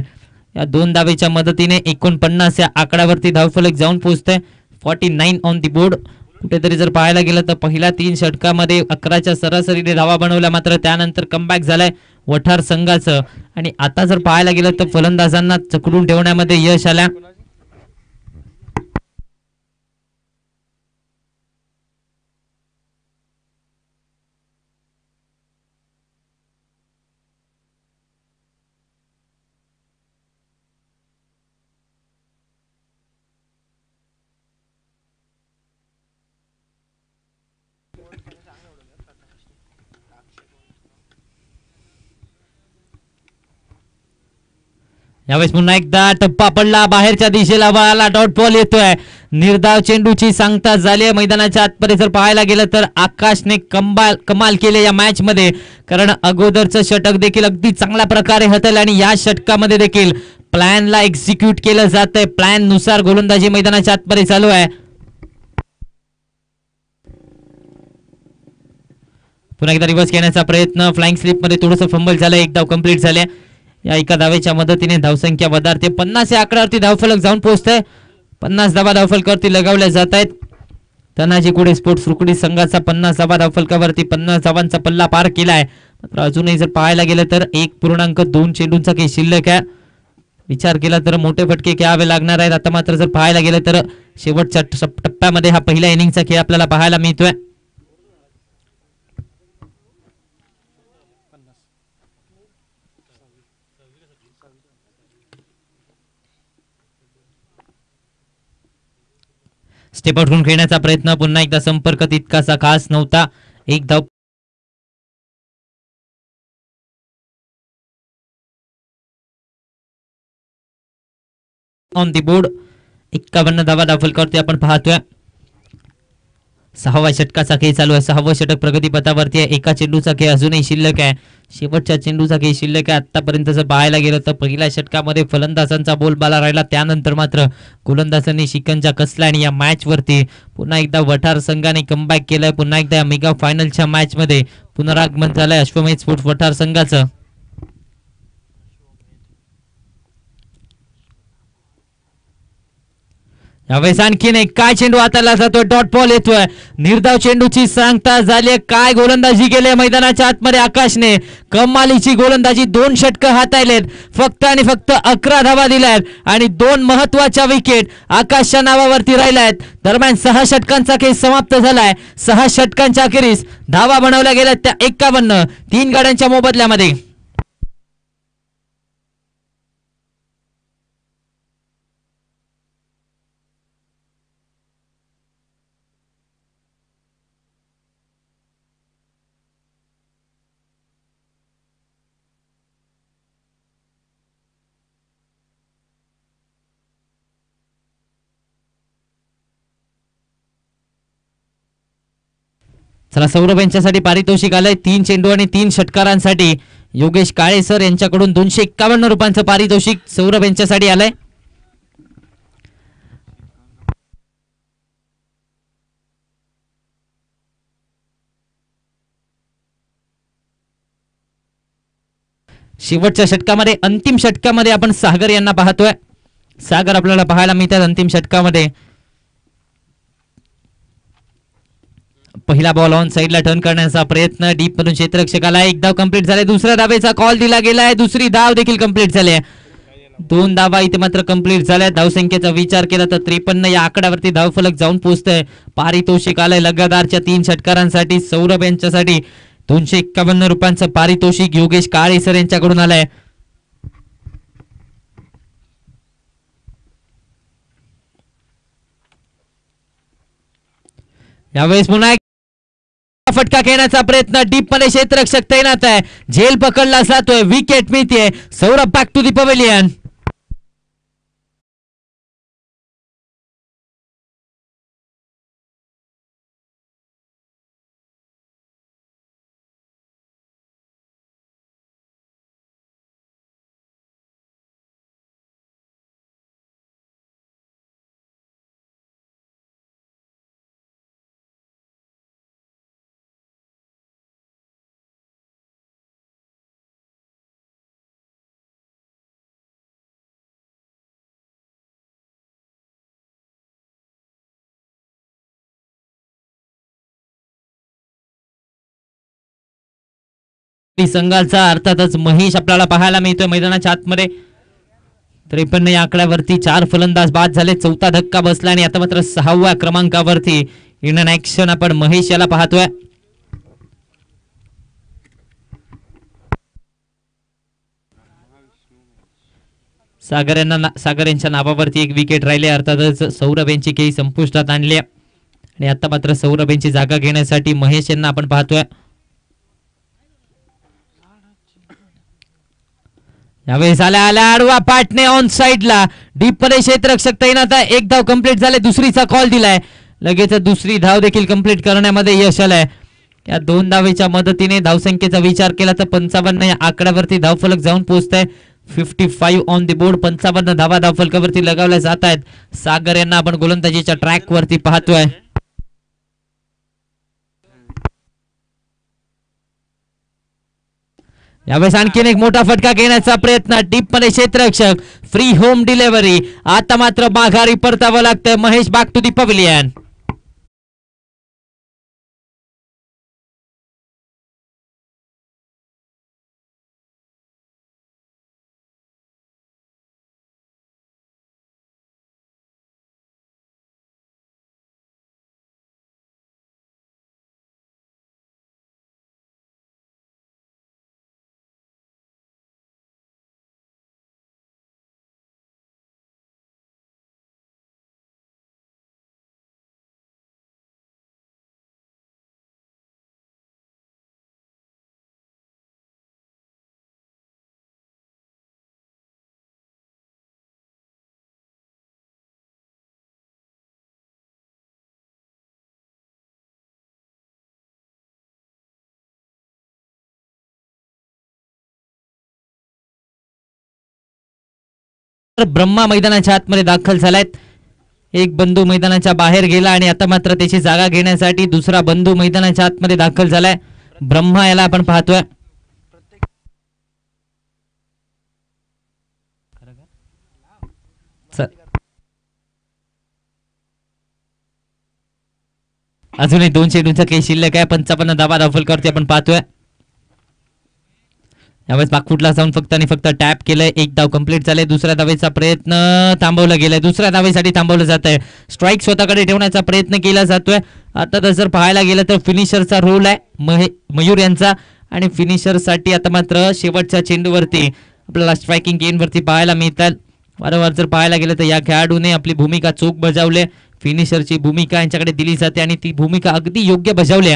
या 2 धावेच्या मदतीने 49 या आकड्यावरती धावफलक जाऊन पोहोचतोय. 49 ऑन द बोर्ड. कुठेतरी जर पाहायला गेलं तर पहिल्या 3 षटकामध्ये 11च्या सरासरीने धावा बनवल्या. मात्र त्यानंतर कमबॅक झालाय वठार संघाचं आणि आता जर पाहायला गेलं तर फलंदाजांना चकडून ठेवण्यामध्ये यश आलं. यावेळेस पुन्हा एकदा टप्पा पडला, बाहेरच्या दिशेला बॉल, डॉट बॉल येतोय. निर्धाव चेंडूची सांगता झाली आहे. मैदानाच्या आतमध्ये जर पाहायला गेलं तर आकाशने कमाल केले या मॅच मध्ये, कारण अगोदरचं षटक देखील अगदी चांगल्या प्रकारे हाताळलं आणि या षटकामध्ये देखील प्लॅनला एक्झिक्यूट केलं जात आहे. प्लॅन नुसार गोलंदाजी मैदानाच्या आतमध्ये चालू आहे. पुन्हा एकदा रिव्हर्स घेण्याचा प्रयत्न, फ्लाइंग स्लिप मध्ये थोडंसं फंबल झालं, एक धाव कंप्लीट झाले. या एका धावेच्या मदतीने धावसंख्या वधारते. 50 या आकड्यावरती धावफलक जाऊन पोहोचतंय. 50 धावा धावफलकावरती लगावल्या जात आहेत. तानाजी कुडे स्पोर्ट्स रुकडी संघाचा 50 धावा धावफलकावरती 50 धावांचा पल्ला पार केलाय. मात्र अजूनही जर पाहायला गेलं तर 1.2 चेंडूंचा काही शिल्लक आहे. विचार केला तर मोठे फटके घ्यावे लागणार आहेत. आता मात्र जर पाहायला गेलं तर शेवटच्या टप्प्यामध्ये हा पहिल्या इनिंगचा खेळ आपल्याला पाहायला मिळतोय. स्टेप आउट करून खेळण्याचा प्रयत्न, पुन्हा एकदा संपर्क तितकासा खास नव्हता. एक धाव ऑन दी बोर्ड. 51 धावा धावफलकावरती आपण पाहतोय. 6व्या षटकाचा खेळ चालू आहे. 6वं षटक प्रगतीपथावरती आहे. एका चेंडूचा खेळ अजूनही शिल्लक आहे. शेवटच्या चेंडूचा खेळ शिल्लक आहे. आतापर्यंत जर पाहायला गेलं तर पहिल्या षटकामध्ये फलंदाजांचा बोलबाला राहिला, त्यानंतर मात्र गोलंदाजांनी शिकंजा कसला आणि या मॅच वरती पुन्हा एकदा वठार संघाने कमबॅक केलंय. पुन्हा एकदा या मेगा फायनलच्या मॅच मध्ये पुनरागमन झालंय अश्वमेध स्पोर्ट्स वठार संघाचं. यावेळेस आणखीन एक काय चेंडू हाताला जातोय, डॉट बॉल येतोय. निर्धाव चेंडूची सांगता झाली. काय गोलंदाजी केली मैदानाच्या आतमध्ये आकाशने, कमालीची गोलंदाजी. 2 षटक हाताळलेत, फक्त आणि फक्त 11 धावा दिल्यात आणि 2 महत्वाच्या विकेट आकाशच्या नावावरती राहिल्या आहेत. दरम्यान 6 षटकांचा खेळ समाप्त झालाय. 6 षटकांच्या अखेरीस धावा बनवल्या गेल्या त्या 51, 3 गाड्यांच्या मोबदल्यामध्ये. चला, सौरभ यांच्यासाठी पारितोषिक आलंय 3 चेंडू आणि 3 षटकारांसाठी. योगेश काळे सर यांच्याकडून 251 रुपयांचं पारितोषिक सौरभ यांच्यासाठी आलंय. शेवटच्या षटकामध्ये, अंतिम षटकामध्ये आपण सागर यांना पाहतोय. सागर आपल्याला पाहायला मिळतात अंतिम षटकामध्ये. पहिला बॉल ऑन साइडला टर्न करण्याचा प्रयत्न, डीप मधून क्षेत्ररक्षकाला. एक धाव कंप्लीट झाले. दुसऱ्या धावेचा कॉल दिला गेलाय. दुसरी धाव देखील कंप्लीट झाली आहे. 2 धावा इथे मात्र कंप्लीट झाल्या. धावसंख्येचा विचार केला तर 53 या आकड्यावरती धावफलक जाऊन पोहोचतंय. पारितोषिक आलंय लगातारच्या 3 षटकारांसाठी. सौरभ यांच्यासाठी 251 रुपयांचं पारितोषिक योगेश काळे सर यांच्याकडून आलंय. यावेळेस पुन्हा फटका खेळण्याचा प्रयत्न, डीप मध्ये क्षेत्ररक्षक तैनात आहे. झेल पकडला जातोय, विकेट मिळते. Saurabh back to the pavilion. संघाचा अर्थातच महेश आपल्याला पाहायला मिळतोय मैदानाच्या आतमध्ये. 53 या आकड्यावरती 4 फलंदाज बाद झाले. 4था धक्का बसला आणि आता मात्र 6व्या क्रमांकावरती इन अन ऍक्शन आपण महेश याला पाहतोय. सागर यांच्या नावावरती 1 विकेट राहिले. अर्थातच सौरभ यांची काही संपुष्टात आणली आणि आता मात्र सौरभ यांची जागा घेण्यासाठी महेश यांना आपण पाहतोय. यावेळेस आल्या आडवा पाटणे ऑन साइडला डीप मध्ये क्षेत्ररक्षक तैनात आहे. एक धाव कंप्लीट झाले, दुसरीचा कॉल दिलाय. लगेच दुसरी धाव देखील कंप्लीट करण्यामध्ये यश आलंय. या 2 धावेच्या मदतीने धावसंख्येचा विचार केला तर 55 या आकड्यावरती धावफलक जाऊन पोहोचतंय. 55 ऑन द बोर्ड. 55 धावा धावफलकावरती लगावल्या जात आहेत. सागर यांना आपण गोलंदाजीच्या ट्रॅक वरती पाहतोय. यावेळेस आणखीन एक मोठा फटका घेण्याचा प्रयत्न. डीप मध्ये क्षेत्ररक्षक, फ्री होम डिलिव्हरी. आता मात्र माघारी परतावं लागतंय. Mahesh back to the pavilion. Brahma मैदानाच्या आतमध्ये दाखल झालायत. एक बंधू मैदानाच्या बाहेर गेला आणि आता मात्र त्याची जागा घेण्यासाठी दुसरा बंधू मैदानाच्या आतमध्ये दाखल झालाय. ब्रह्मा याला आपण पाहतोय. अजूनही 2 चेंडूंचा काही शिल्लक आहे. 55 धावा धावफलकावरती आपण पाहतोय. यावेळेस बागफुटला जाऊन फक्त आणि फक्त टॅप केलंय. एक धाव कंप्लीट झाले. दुसऱ्या धावेचा प्रयत्न थांबवला गेलाय. दुसऱ्या धावेसाठी थांबवलं जात आहे. स्ट्राईक स्वतःकडे ठेवण्याचा प्रयत्न केला जातोय. आता जर पाहायला गेलं तर फिनिशरचा रोल आहे मयूर यांचा आणि फिनिशरसाठी आता मात्र शेवटच्या चेंडूवरती आपल्याला स्ट्रायकिंग गेनवरती पाहायला मिळतात. वारंवार जर पाहायला गेलं तर या खेळाडूने आपली भूमिका चोख बजावले. फिनिशरची भूमिका यांच्याकडे दिली जाते आणि ती भूमिका अगदी योग्य बजावली.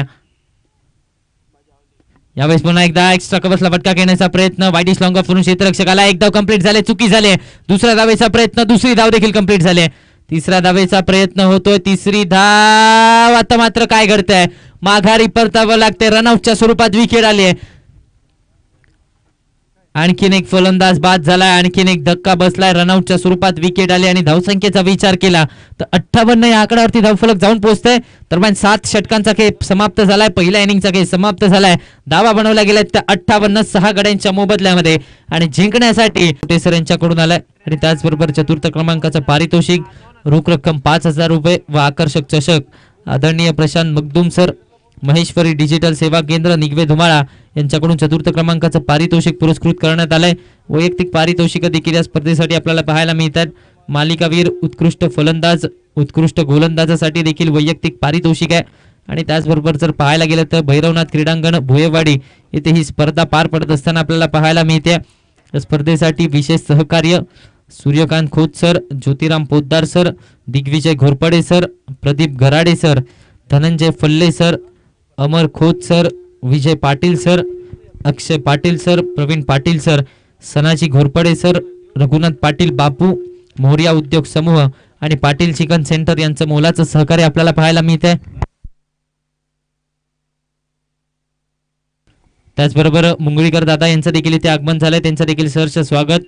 यावेळेस पुन्हा एकदा एक्स्ट्रा कव्हर्सला फटका घेण्याचा प्रयत्न. वाईडिश लॉंग ऑफ करून क्षेत्ररक्षकाला एक धाव कंप्लीट झाले. चुकी झाले. दुसऱ्या धावेचा प्रयत्न, दुसरी धाव देखील कंप्लीट झाले. तिसऱ्या धावेचा प्रयत्न होतोय. तिसरी धाव. आता मात्र काय घडतंय, माघारी परतावं लागतंय. रनआउटच्या स्वरूपात विकेट आली आहे. आणखीन एक फलंदाज बाद झालाय. आणखीन एक धक्का बसलाय. रनआउटच्या स्वरूपात विकेट आली आणि धावसंख्येचा विचार केला तर 58 या आकड्यावरती धावफलक जाऊन पोहोचतंय. दरम्यान 7 षटकांचा खेळ समाप्त झालाय. पहिल्या इनिंगचा खेळ समाप्त झालाय. धावा बनवल्या गेल्या त्या 58 6 गड्यांच्या मोबदल्यामध्ये आणि जिंकण्यासाठी टेसर यांच्याकडून आलाय. आणि त्याचबरोबर चतुर्थ क्रमांकाचं पारितोषिक, रोख रक्कम 5000 रुपये व आकर्षक चषक आदरणीय प्रशांत मगदूम सर, महेश्वरी डिजिटल सेवा केंद्र, निगवे धुमाळा यांच्याकडून चतुर्थ क्रमांकाचं पारितोषिक पुरस्कृत करण्यात आलंय. वैयक्तिक पारितोषिक देखील या स्पर्धेसाठी आपल्याला पाहायला मिळतात. मालिकावीर, उत्कृष्ट फलंदाज, उत्कृष्ट गोलंदाजासाठी देखील वैयक्तिक पारितोषिक आहे. आणि त्याचबरोबर जर पाहायला गेलं तर भैरवनाथ क्रीडांगण भोयेवाडी येथे ही स्पर्धा पार पडत असताना आपल्याला पाहायला मिळते. या स्पर्धेसाठी विशेष सहकार्य Suryakant Khot sir, Jyotiram Poddar sir, Digvijay Ghorpade sir, Pradeep Garade sir, Dhananjay Phalle sir, Amar Khot sir, Vijay Patil sir, Akshay Patil sir, Pravin Patil sir, Sanaji Ghorpade sir, Raghunath Patil Bapu, Mohariya उद्योग समूह आणि पाटील चिकन सेंटर यांचं मोलाचं सहकार्य आपल्याला पाहायला मिळतंय. त्याचबरोबर मुंगळीकर दादा यांचं देखील इथे आगमन झालंय. त्यांचं देखील सहर्ष स्वागत.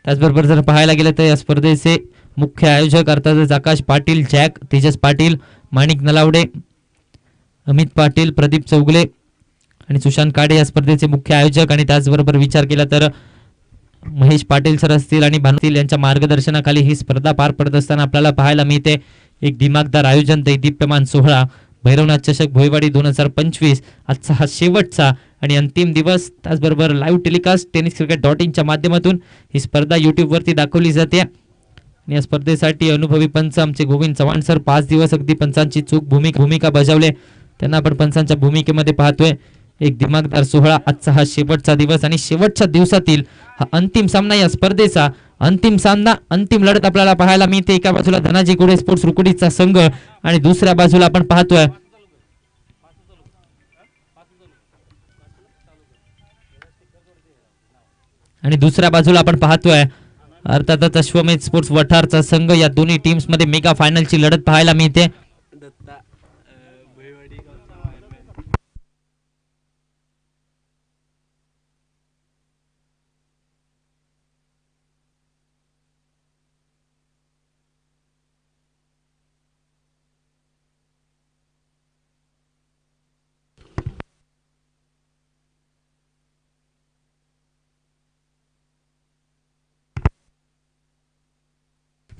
त्याचबरोबर जर पाहायला गेलं तर या स्पर्धेचे मुख्य आयोजक अर्थातच आकाश पाटील, जॅक, तेजस पाटील, माणिक नलावडे, अमित पाटील, प्रदीप चौगले आणि सुशांत काडे या स्पर्धेचे मुख्य आयोजक. आणि त्याचबरोबर विचार केला तर महेश पाटील सर असतील आणि भानुतील यांच्या मार्गदर्शनाखाली ही स्पर्धा पार पडत असताना आपल्याला पाहायला मिळते. एक दिमागदार आयोजन, दैदिप्यमान सोहळा, भैरवनाथ चषक भोयवाडी 2025 आजचा हा शेवटचा आणि अंतिम दिवस. त्याचबरोबर लाईव्ह टेलिकास्ट tenniscricket.in च्या माध्यमातून ही स्पर्धा युट्यूबवरती दाखवली जाते. या स्पर्धेसाठी अनुभवी पंच आमचे गोविंद चव्हाण सर 5 दिवस अगदी पंचांची चूक भूमिका बजावले. त्यांना आपण पंचांच्या भूमिकेमध्ये पाहतोय. एक दिमागदार सोहळा, आजचा हा शेवटचा दिवस आणि शेवटच्या दिवसातील हा अंतिम सामना, या स्पर्धेचा अंतिम सामना, अंतिम लढत आपल्याला पाहायला मिळते. एका बाजूला धनाजी कुडे स्पोर्ट्स रुकडीचा संघ आणि दुसऱ्या बाजूला आपण पाहतोय आणि दुसऱ्या बाजूला आपण पाहतोय अर्थातच अश्वमेध स्पोर्ट्स वठारचा संघ. या दोन्ही टीम्स मध्ये मेगा फायनलची लढत पाहायला मिळते.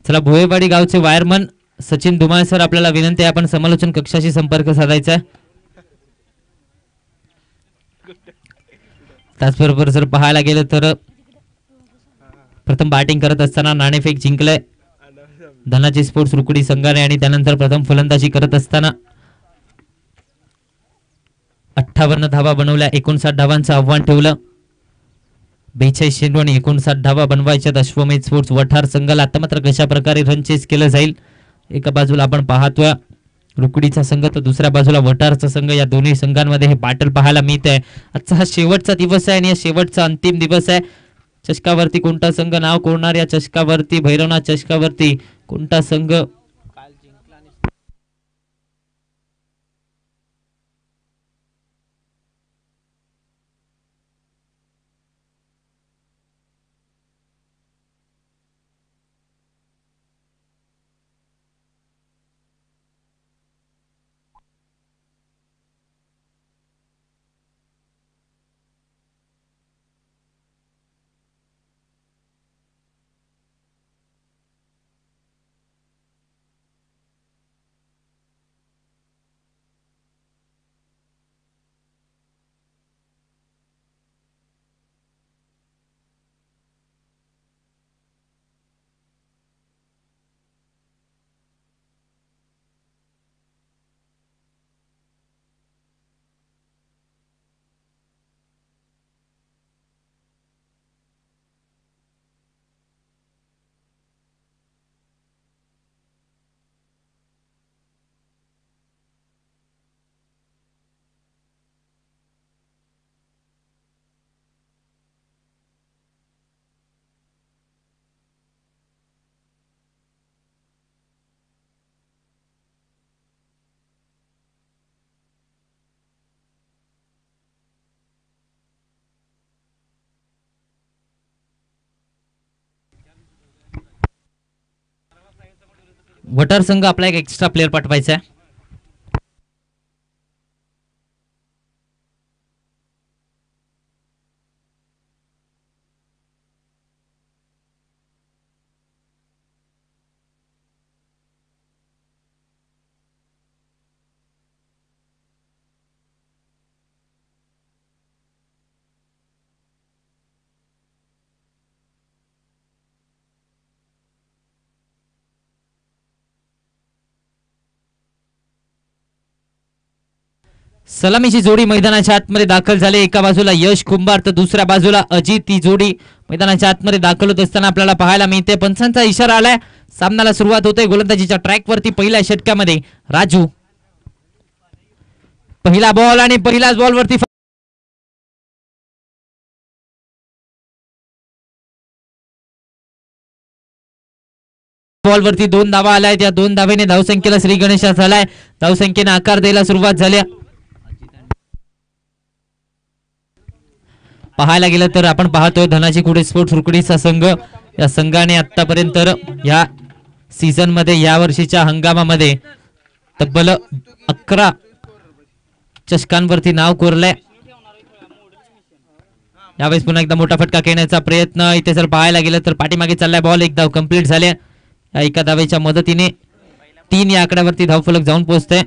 चला, भोयेवाडी गावचे वायरमन सचिन धुमाळ सर, आपल्याला विनंती आहे आपण समालोचन कक्षाशी संपर्क साधायचा आहे. त्याचबरोबर जर पाहायला गेलं तर प्रथम बॅटिंग करत असताना नाणेफेक जिंकलंय धनाजी स्पोर्ट्स रुकडी संघाने आणि त्यानंतर प्रथम फलंदाजी करत असताना 58 धावा बनवल्या. 59 धावांचं आव्हान ठेवलं. 42 चेंडू आणि 59 धावा बनवायच्यात अश्वमेध स्पोर्ट्स वठार संघाला. आता मात्र कशा प्रकारे रन चेस केलं जाईल. एका बाजूला आपण पाहतोय रुकडीचा संघ तर दुसऱ्या बाजूला वठारचा संघ. या दोन्ही संघांमध्ये हे बॅटल पाहायला मिळत आहे. आजचा हा शेवटचा दिवस आहे आणि या शेवटचा अंतिम दिवस आहे. चषकावरती कोणता संघ नाव कोरणार, या चषकावरती भैरवनाथ चषकावरती कोणता संघ वठार संघ आपला एक एक्स्ट्रा प्लेअर पाठवायचा आहे. सलामीची जोडी मैदानाच्या आतमध्ये दाखल झाली. एका बाजूला यश कुंभार तर दुसऱ्या बाजूला अजित. ती जोडी मैदानाच्या आतमध्ये दाखल होत असताना आपल्याला पाहायला मिळते. पंचांचा इशारा आलाय. सामन्याला सुरुवात होते. गोलंदाजीच्या ट्रॅकवरती पहिल्या षटकामध्ये राजू. पहिला बॉल आणि पहिल्याच बॉलवरती बॉलवरती 2 धावा आल्या. त्या 2 धावेने धावसंख्येला श्री गणेशा झालाय. धावसंख्येने आकार द्यायला सुरुवात झाली. पाहायला गेलं तर आपण पाहतोय धनाजी कुडे स्पोर्ट्स रुकडीचा संघ. या संघाने आतापर्यंत या सीझन मध्ये या वर्षीच्या हंगामामध्ये तब्बल 11 चषकांवरती नाव कोरलंय. यावेळेस पुन्हा एकदा मोठा फटका खेळण्याचा प्रयत्न. इथे जर पाहायला गेलं तर पाठीमागे चाललाय बॉल. एक धाव कंप्लीट झाले. या एका धावेच्या मदतीने 3 या आकड्यावरती धावफलक जाऊन पोहोचते.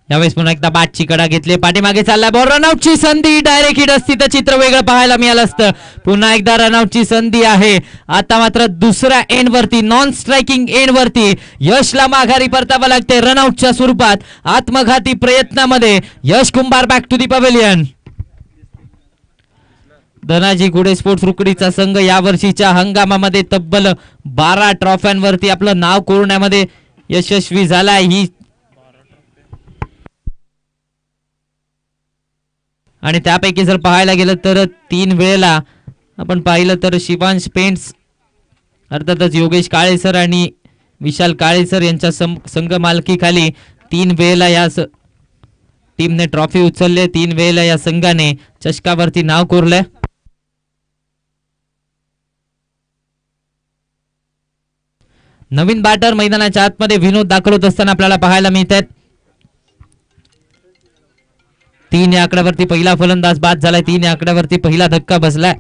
यावेळेस पुन्हा एकदा बॅटची कडा घेतली. पाठीमागे चाललाय बॉल. रनआउटची संधी. डायरेक्ट हिट असती तर चित्र वेगळं पाहायला मिळालं असतं. पुन्हा एकदा रनआउटची संधी आहे. आता मात्र दुसऱ्या एंड वरती नॉन स्ट्रायकिंग एंड वरती यशला माघारी परतावं लागते रनआउटच्या स्वरूपात. आत्मघाती प्रयत्नामध्ये Yash Kumbhar back to the pavilion. Dhanaji Ghode sports रुकडीचा संघ या वर्षीच्या हंगामामध्ये तब्बल 12 ट्रॉफ्यांवरती आपलं नाव कोरण्यामध्ये यशस्वी झाला. ही आणि त्यापैकी जर पाहायला गेलं तर 3 वेळेला आपण पाहिलं तर शिवांश पेंट्स अर्थातच योगेश काळेसर आणि विशाल काळेसर यांच्या संघ मालकीखाली 3 वेळेला या टीमने ट्रॉफी उचलले. 3 वेळेला या संघाने चषकावरती नाव कोरले. नवीन बॅटर मैदानाच्या आतमध्ये विनोद दाखल होत असताना आपल्याला पाहायला मिळत आहेत. 3 या आकड्यावरती पहिला फलंदाज बाद झालाय. 3 या आकड्यावरती पहिला धक्का बसलाय.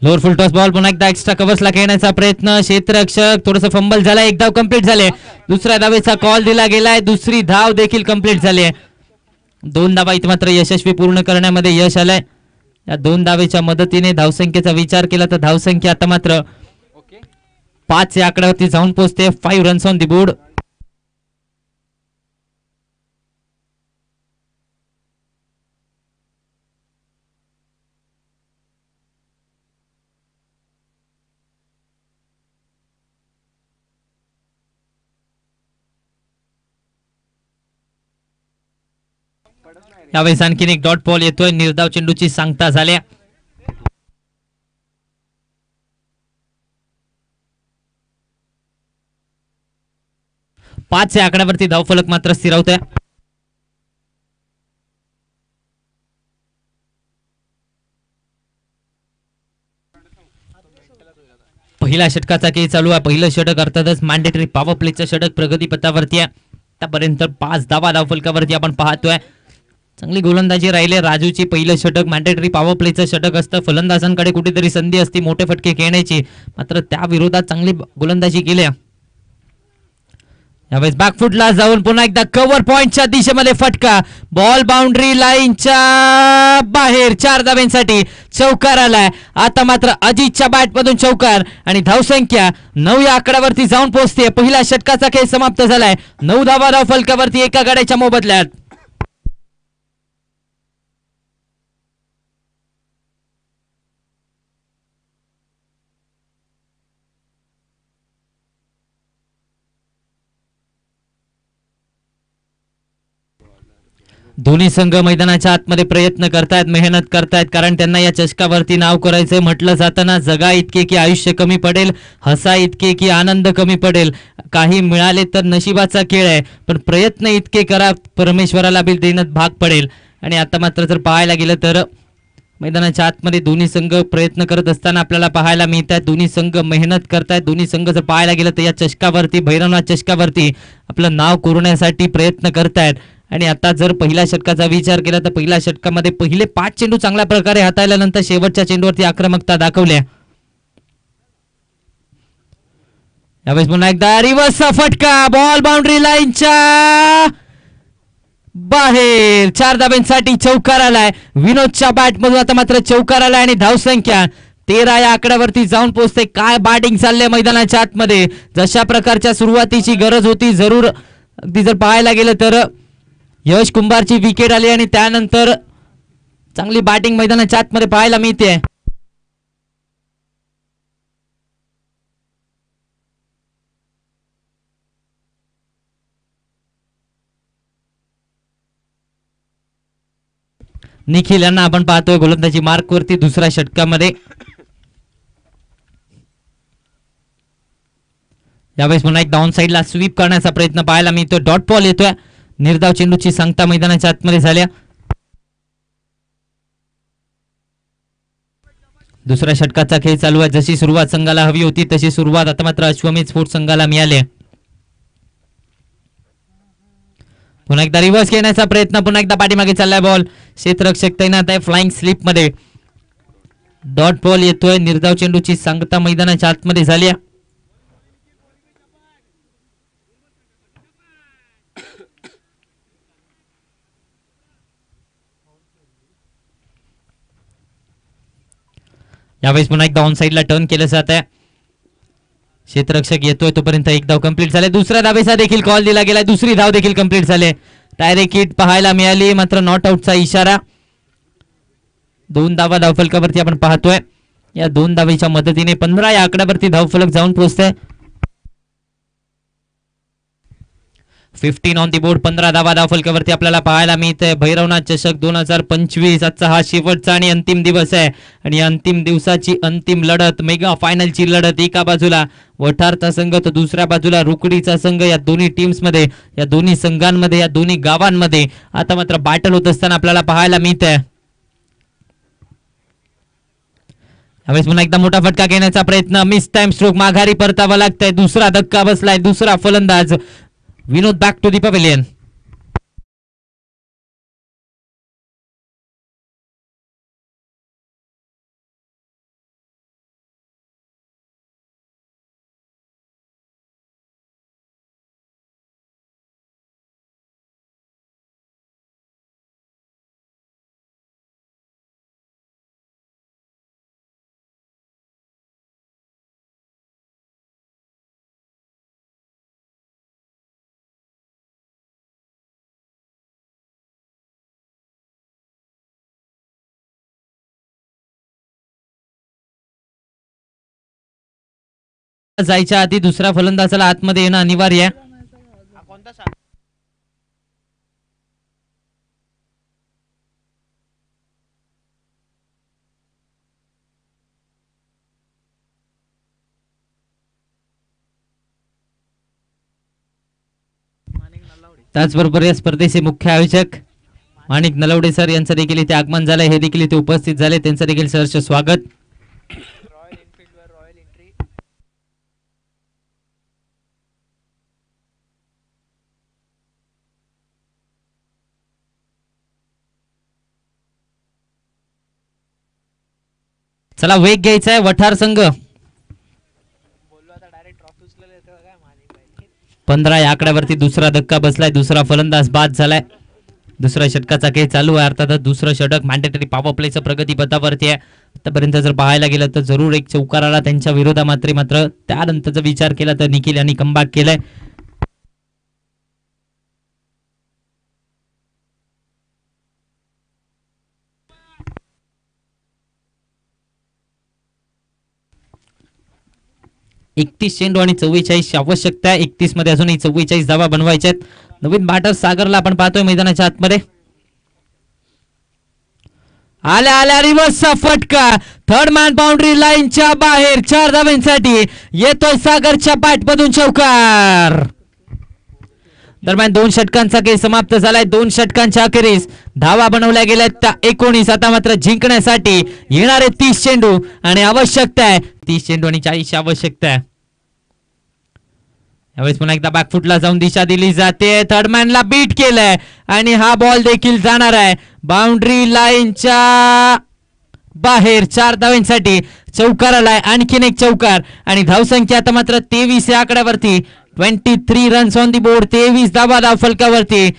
लोअर फुल टॉस बॉल पुन्हा एकदा एक्स्ट्रा कव्हर्सला खेळण्याचा प्रयत्न. क्षेत्ररक्षक थोडंसं फंबल झाला. एक धाव कंप्लीट झाले. दुसऱ्या धावेचा कॉल दिला गेलाय. दुसरी धाव देखील कंप्लीट झाली आहे. 2 धावा इथे मात्र यशस्वी पूर्ण करण्यामध्ये यश आलंय. या 2 धावेच्या मदतीने धावसंख्येचा विचार केला तर धावसंख्या आता मात्र 5 या आकड्यावरती जाऊन पोहोचते. 5 रन्स ऑन दी बोर्ड. यावेळेस आणखीन एक डॉट बॉल येतोय. निर्धाव चेंडूची सांगता झाल्या. पाच या आकड्यावरती धावफलक मात्र स्थिरावतोय. पहिल्या षटकाचा खेळ चालू आहे. पहिलं षटक अर्थातच मॅन्डेटरी पॉवर प्लेचं षटक प्रगतीपथावरती आहे. आतापर्यंत 5 धावा धावफलकावरती आपण पाहतोय. चांगली गोलंदाजी राहिले राजूची. पहिलं षटक मॅन्डेटरी पॉवर प्लेचं षटक असतं. फलंदाजांकडे कुठेतरी संधी असते मोठे फटके खेळण्याची, मात्र त्या विरोधात चांगली गोलंदाजी केली. यावेळेस बॅकफुटला जाऊन पुन्हा एकदा कव्हर पॉइंटच्या दिशेमध्ये फटका. बॉल बाउंड्री लाईनच्या बाहेर. 4 धाब्यांसाठी चौकार आलाय. आता मात्र अजितच्या बॅटमधून चौकार आणि धावसंख्या 9 या आकड्यावरती जाऊन पोहोचते. पहिल्या षटकाचा खेळ समाप्त झालाय. 9 धावा धावफलकावरती एका गाड्याच्या मोबदल्यात. दोन्ही संघ मैदानाच्या आतमध्ये प्रयत्न करतायत, मेहनत करतायत, कारण त्यांना या चषकावरती नाव करायचंय. म्हटलं जाताना जगा इतके की आयुष्य कमी पडेल, हसा इतके की आनंद कमी पडेल. काही मिळाले तर नशिबाचा खेळ आहे, पण प्रयत्न इतके करा परमेश्वराला बी देणं भाग पडेल. आणि आता मात्र जर पाहायला गेलं तर मैदानाच्या आतमध्ये दोन्ही संघ प्रयत्न करत असताना आपल्याला पाहायला मिळत आहे. दोन्ही संघ मेहनत करतायत. दोन्ही संघ जर पाहायला गेलं तर या चषकावरती, भैरवनाथ चषकावरती आपलं नाव कोरण्यासाठी प्रयत्न करतायत. आणि आता जर पहिल्या षटकाचा विचार केला तर पहिल्या षटकामध्ये पहिले 5 चेंडू चांगल्या प्रकारे हाताळल्यानंतर शेवटच्या चेंडूवरती आक्रमकता दाखवल्या. यावेळेस पुन्हा एकदा रिव्हर्सचा फटका. बॉल बाउंड्री लाईनच्या बाहेर. 4 धाब्यांसाठी चौकार आलाय. विनोदच्या बॅटमधून आता मात्र चौकार आलाय आणि धावसंख्या 13 या आकड्यावरती जाऊन पोहोचते. काय बॅटिंग चाललंय मैदानाच्या आतमध्ये. जशा प्रकारच्या सुरुवातीची गरज होती जरूर अगदी जर पाहायला गेलं तर यश कुंभारची विकेट आली आणि त्यानंतर चांगली बॅटिंग मैदानाच्या आतमध्ये पाहायला मिळते. निखिल यांना आपण पाहतोय गोलंदाजी मार्क वरती दुसऱ्या षटकामध्ये. यावेळेस पुन्हा एकदा ऑन साइडला स्वीप करण्याचा प्रयत्न पाहायला मिळतोय. डॉट बॉल येतोय. निर्धाव चेंडूची सांगता मैदानाच्या आतमध्ये झाल्या. दुसऱ्या षटकाचा खेळ चालू आहे. जशी सुरुवात संघाला हवी होती तशी सुरुवात आता मात्र अश्वमेध स्पोर्ट्स संघाला मिळाली. पुन्हा एकदा रिव्हर्स घेण्याचा प्रयत्न. पुन्हा एकदा पाठीमागे चाललाय बॉल. क्षेत्ररक्षक तैनात आहे फ्लाइंग स्लिप मध्ये. डॉट बॉल येतोय. निर्धाव चेंडूची सांगता मैदानाच्या आतमध्ये झाली. यावेळेस पुन्हा एकदा ऑन साईडला टर्न केलं जात आहे. क्षेत्ररक्षक येतोय तोपर्यंत एक धाव कंप्लीट झाले. दुसऱ्या धावेचा देखील कॉल दिला गेला. दुसरी धाव देखील कंप्लीट झाले. डायरेक्ट हिट पाहायला मिळाली मात्र नॉट आउटचा इशारा. 2 धावा धावफलकावरती आपण पाहतोय. या 2 धावेच्या मदतीने 15 या आकड्यावरती धावफलक जाऊन पोहोचते. 15 ऑन दी बोर्ड. 15 धावा धावफलकावरती आपल्याला पाहायला मिळते. भैरवनाथ चषक 2025 आजचा हा शेवटचा आणि अंतिम दिवस आहे आणि या अंतिम दिवसाची अंतिम लढत, मेगा फायनलची लढत. एका बाजूला वठारचा संघ तर दुसऱ्या बाजूला रुकडीचा संघ. या दोन्ही टीम्स मध्ये, या दोन्ही संघांमध्ये, या दोन्ही गावांमध्ये आता मात्र बॅटल होत असताना आपल्याला पाहायला मिळते. यावेळेस पुन्हा एकदा मोठा फटका घेण्याचा प्रयत्न. Miss time stroke. माघारी परतावा लागतंय. दुसरा धक्का बसलाय. दुसरा फलंदाज विनोद बॅक टू दी पवेलियन. जायच्या आधी दुसऱ्या फलंदाजाला आतमध्ये येणं अनिवार्य आहे. त्याचबरोबर या स्पर्धेचे मुख्य आयोजक माणिक नलवडे सर यांचं देखील इथे आगमन झालंय. हे देखील इथे उपस्थित झाले. त्यांचं देखील सहर्ष स्वागत. चला वेग घ्यायचा आहे वठार संघ. 15 या आकड्यावरती दुसरा धक्का बसलाय. दुसरा फलंदाज बाद झालाय. दुसऱ्या षटकाचा खेळ चालू आहे. अर्थातच दुसरं षटक मॅन्डेटरी पॉवर प्लेचं प्रगती पथावरती आहे. आतापर्यंत जर पाहायला गेलं तर जरूर एक चौकार आला त्यांच्या विरोधात. मात्र त्यानंतरचा विचार केला तर निखिल यांनी कमबॅक केलाय. एकतीस चेंडू आणि 44 आवश्यकता आहे. 31 मध्ये अजूनही 44 धावा बनवायच्या आहेत. नवीन बॅटर सागरला आपण पाहतोय मैदानाच्या आतमध्ये. आल्या आल्या रिव्हर्सचा फटका. थर्ड मॅन बाउंड्री लाईनच्या बाहेर. 4 धावांसाठी येतोय सागरच्या बॅटमधून चौकार. दरम्यान 2 षटकांचा खेळ समाप्त झालाय. 2 षटकांच्या अखेरीस धावा बनवल्या गेल्यात त्या 19. आता मात्र जिंकण्यासाठी येणारे 30 चेंडू आणि आवश्यकता आहे 30 चेंडू आणि 40 आवश्यकता आहे. यावेळेस पुन्हा एकदा बॅकफुटला जाऊन दिशा दिली जाते. थर्डमॅनला बीट केलंय आणि हा बॉल देखील जाणार आहे बाउंड्री लाईनच्या बाहेर. 4 धावांसाठी चौकार आलाय. आणखीन एक चौकार आणि धावसंख्या आता मात्र 23 या आकड्यावरती. 23 रन्स ऑन दी बोर्ड. 23 धावा धावफलकावरती.